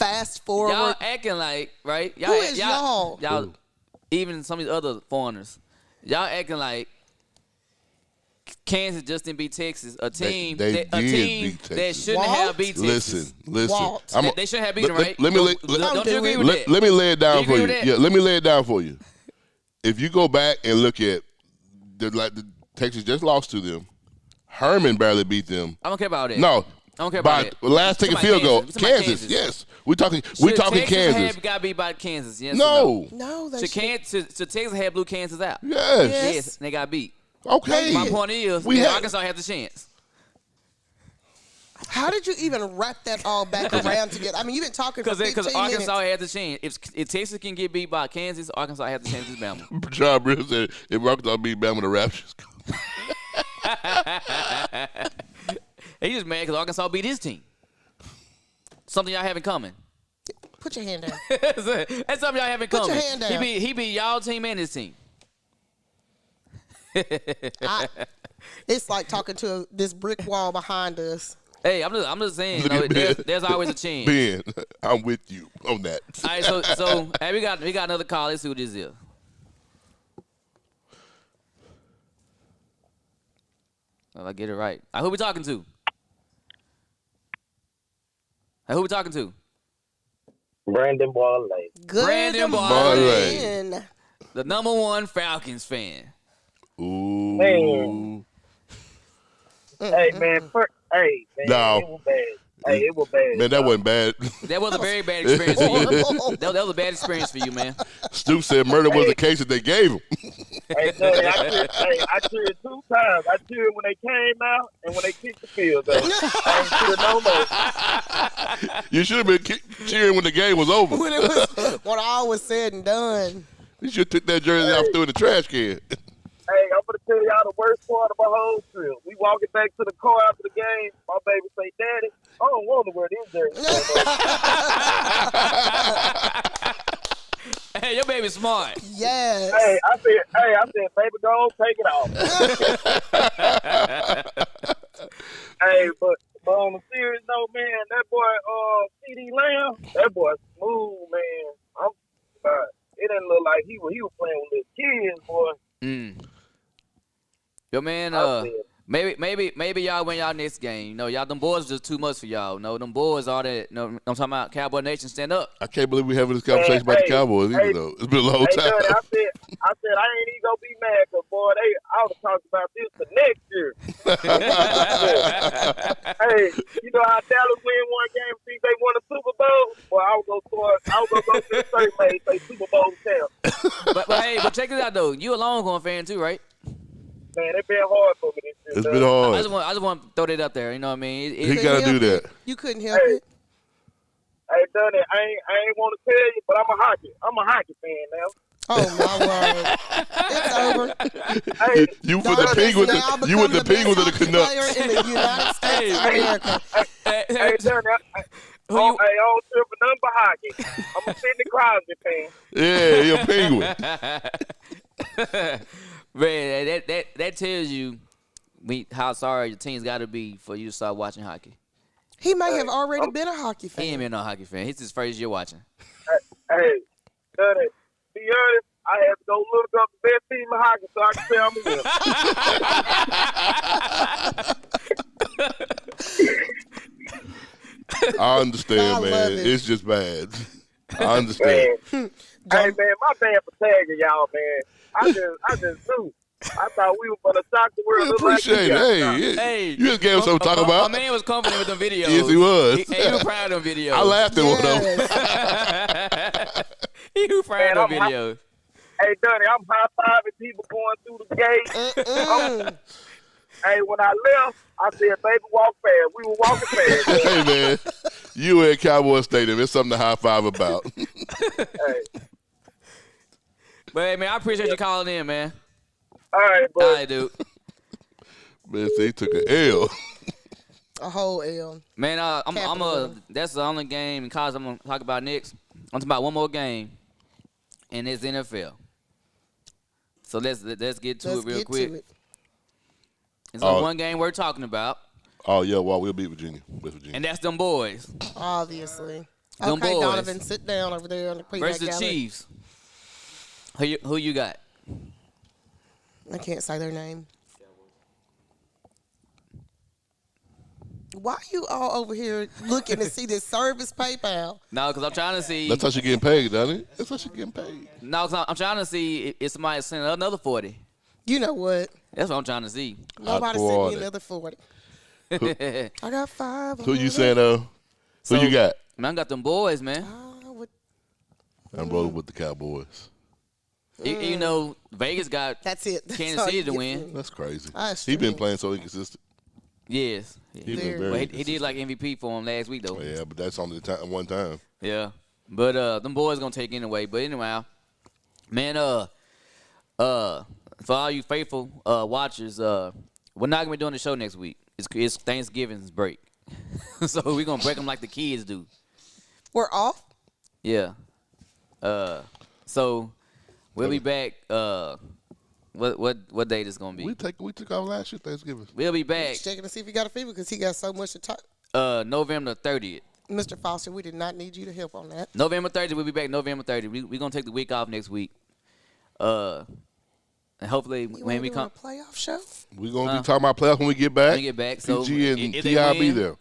Fast forward. Y'all acting like, right? Who is y'all? Y'all, even some of these other foreigners, y'all acting like Kansas just didn't beat Texas, a team that shouldn't have beat Texas. Listen. They shouldn't have beat them, right? Don't you agree with that? Let me lay it down for you. That? Yeah, let me lay it down for you. If you go back and look at the Texas just lost to them, Herman barely beat them. I don't care about that. No. I don't care about that. Last taking field goal. Kansas, yes. We talking Kansas. Have got beat by Kansas, yes. No. Should Texas have blew Kansas out? Yes. And they got beat. Okay. My point is, Arkansas had the chance. How did you even wrap that all back around together? I mean, you've been talking for 15 minutes. Because Arkansas had the chance. If Texas can get beat by Kansas, Arkansas has the chance to Bama. John Brill said, if Arkansas beat Bama, the Raptors go. He just mad because Arkansas beat his team. Something y'all have in common. Put your hand down. That's something y'all have in common. Put your hand down. He beat y'all team and his team. It's like talking to this brick wall behind us. Hey, I'm just saying, there's always a chance. Ben, I'm with you on that. All right, so hey, we got another call. Let's see what this is. If I get it right. Who we talking to? Who we talking to? Brandon Barley. Brandon Barley. The #1 Falcons fan. Ooh. Man. Hey, man. Hey, man. No. It was bad. Hey, it was bad. Man, that wasn't bad. That was a very bad experience for you. That was a bad experience for you, man. Stu said murder was the case that they gave him. Hey, I cheered 2 times. I cheered when they came out and when they kicked the field goal. I ain't cheered no more. You should have been cheering when the game was over. When all was said and done. You should have took that jersey off threw in the trash can. Hey, I'm going to tell y'all the worst part of my whole trip. We walking back to the car after the game. My baby say, Daddy, I don't want to wear these jerseys. Hey, your baby's smart. Yes. Hey, I said, baby, go on, take it off. Hey, but on a serious note, man, that boy, C.D. Lamb, that boy smooth, man. It didn't look like he was playing with little kids, boy. Yo, man, maybe y'all win y'all next game. Y'all them boys just too much for y'all. Them boys all that. I'm talking about Cowboy Nation, stand up. I can't believe we're having this conversation about the Cowboys either, though. It's been a long time. Daddy, I said I ain't even gonna be mad because boy, I was talking about this for next year. Hey, you know how Dallas win one game, think they won a Super Bowl? Well, I was gonna go to the third place, say Super Bowl champ. but check this out though. You a Longhorn fan too, right? Man, it's been hard for me this year. It's been hard. I just want to throw that up there. You know what I mean? He got to do that. You couldn't help it. Hey, Donnie, I ain't want to tell you, but I'm a hockey fan now. Oh my word! It's over. Hey, you with the Penguins? You with the Penguins or the Canucks? In the United States of America. Hey, Donnie, I don't trip for nothing but hockey. I'm a Sidney Crosby fan. Yeah, you're a Penguin. Man, that tells you how sorry your team's got to be for you to start watching hockey. He may have already been a hockey fan. He ain't been no hockey fan. He's his first year watching. Hey, Donnie, be honest, I have to go look up the best team in hockey so I can say I'm a winner. I understand, man. It's just bad. I understand. Hey, man, my bad for tagging y'all, man. I just knew. I thought we were going to shock the world. We appreciate it. Hey, you just gave us something to talk about. My man was confident with them videos. Yes, he was. He was proud of them videos. I laughed at one of them. He was proud of them videos. Hey, Donnie, I'm high-fiving people going through the gate. Hey, when I left, I said, baby, walk fast. We were walking fast. Hey, man, you at Cowboy Stadium. It's something to high-five about. Hey. But, hey, man, I appreciate you calling in, man. All right, bro. All right, dude. Man, see, he took an L. A whole L. Man, that's the only game in college I'm going to talk about next. I'm talking about one more game, and it's NFL. So let's get to it real quick. It's only one game we're talking about. Oh, yeah, well, we'll beat Virginia. West Virginia. And that's them boys. Obviously. Them Okay, boys Donovan, sit down over there on the peanut versus the gallery. Chiefs. Who you got? I can't say their name. Why you all over here looking to see this service PayPal? No, because I'm trying to see. That's how she getting paid, doesn't it? That's how she getting paid. No, 'cause I'm trying to see if somebody sent another 40. You know what? That's what I'm trying to see. Nobody sent me 40. another 40. I got 5. Who you saying, Who you got? Man, I got them boys, man. I'm rolling with the Cowboys. You know, Vegas got That's it. That's Kansas all City you to get win. from me. That's crazy. That's He been strange. playing so inconsistent. Yes. He Very. been very But he inconsistent. did like MVP for him last week, though. Yeah, but that's only one time. Yeah. But them boys going to take anyway. But anyway, man, for all you faithful watchers, we're not going to be doing the show next week. It's Thanksgiving's break. So we're going to break them like the kids do. We're off? Yeah. So we'll be back. What date is gonna be? We took off last year Thanksgiving. We'll be back Just checking to see if he got a fever because he got so much to talk. November 30th. Mr. Foster, we did not need you to help on that. November 30th. We'll be back November 30th. We're gonna take the week off next week. And hopefully You when ain't we doing come a playoff show? We're gonna be talking about playoffs when we get back. when we get back. So PG and if they T.I. be win, there.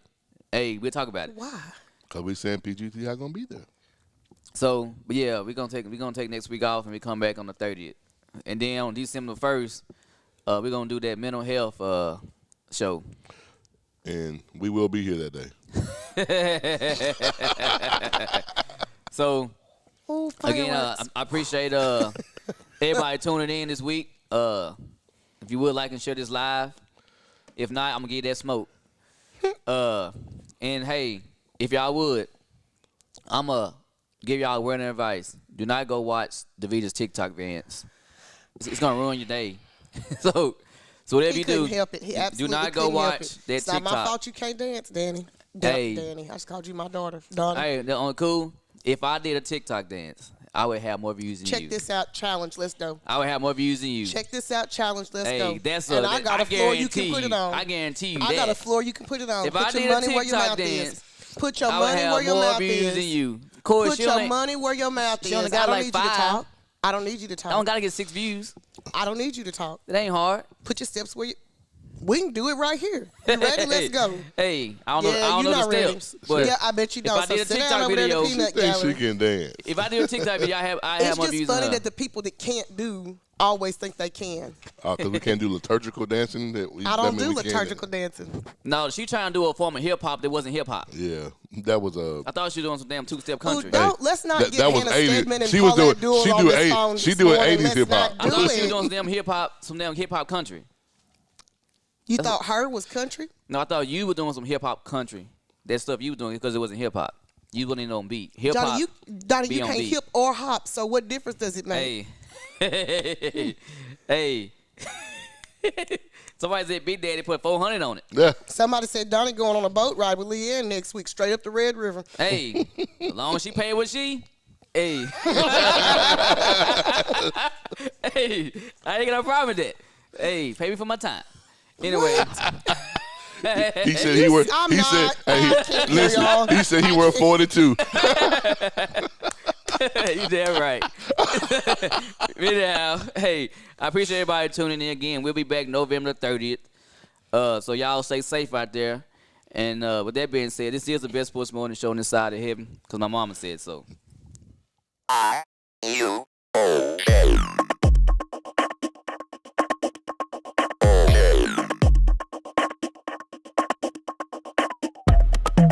Hey, we'll talk about it. Why? Cause we saying PG and T.I. gonna be there. So, but yeah, we're gonna take next week off and we come back on the 30th. And then on December 1st, we're gonna do that mental health show. And we will be here that day. So Ooh, again, fireworks. I appreciate everybody tuning in this week. If you would like and share this live, if not, I'm gonna give you that smoke. And hey, if y'all would, I'ma give y'all a word of advice. Do not go watch DeVita's TikTok dance. It's gonna ruin your day. so whatever He you couldn't do, help it. He do absolutely not go couldn't help watch it. that It's not my TikTok. fault you can't dance, Danny. Hey. Danny, I just called you my daughter. Donna. Hey, on cool. If I did a TikTok dance, I would have more views than you. Check this out, challenge. Let's go. I would have more views than you. Check this out, challenge. Let's Hey, go. that's and I got a floor you can guarantee put it on. I guarantee you I that. got a floor you can put it on. If put I your did a money where your TikTok mouth dance, is. Put your I would money have where your more mouth views is. than you. Of course, Put your money where your mouth she is. only got I don't like need you to 5. talk. I don't need you to I don't talk. gotta get 6 views. I don't need you to talk. It ain't hard. Put your steps where you. We can do it right here. You ready? Let's go. Hey, I don't Yeah, know. I don't you're know not the ready. steps. But Yeah, I bet you if don't. I So did a sit TikTok down over there in the video, peanut Think she gallery. can dance. if I did a TikTok video, I have It's more just views funny than her. that the people that can't do always think they can. Cause we can't do liturgical dancing. I don't do liturgical dancing. No, she trying to do a form of hip hop that wasn't hip hop. Yeah, that was a. I thought she was doing some damn 2-step Who country. don't? Let's not That- get that was Hannah 80s. Stedman and She was Paulette doing- Dewar she on do this eight- phone she this do morning. 80s Let's hip-hop. not I do thought she was it. doing some damn hip hop country. You thought her was country? No, I thought you were doing some hip hop country. That stuff you were doing because it wasn't hip hop. You wasn't even on beat. Hip hop. Donnie, be you on can't beat. hip or hop. So what difference does it make? Hey, hey. Somebody said Big Daddy put 400 on it. Yeah. Somebody said Donnie going on a boat ride with Leanne next week, straight up the Red River. Hey, as long as she paid what she. Hey. Hey, I ain't got no problem with that. Hey, pay me for my time. Anyway. He said he worked. I'm He not. said, I "Hey, can't hear listen." y'all. He said he worked 42. You damn right. Anyhow, hey, I appreciate everybody tuning in again. We'll be back November 30th. So y'all stay safe out there. And with that being said, this is the best sports morning show on this side of heaven because my mama said so.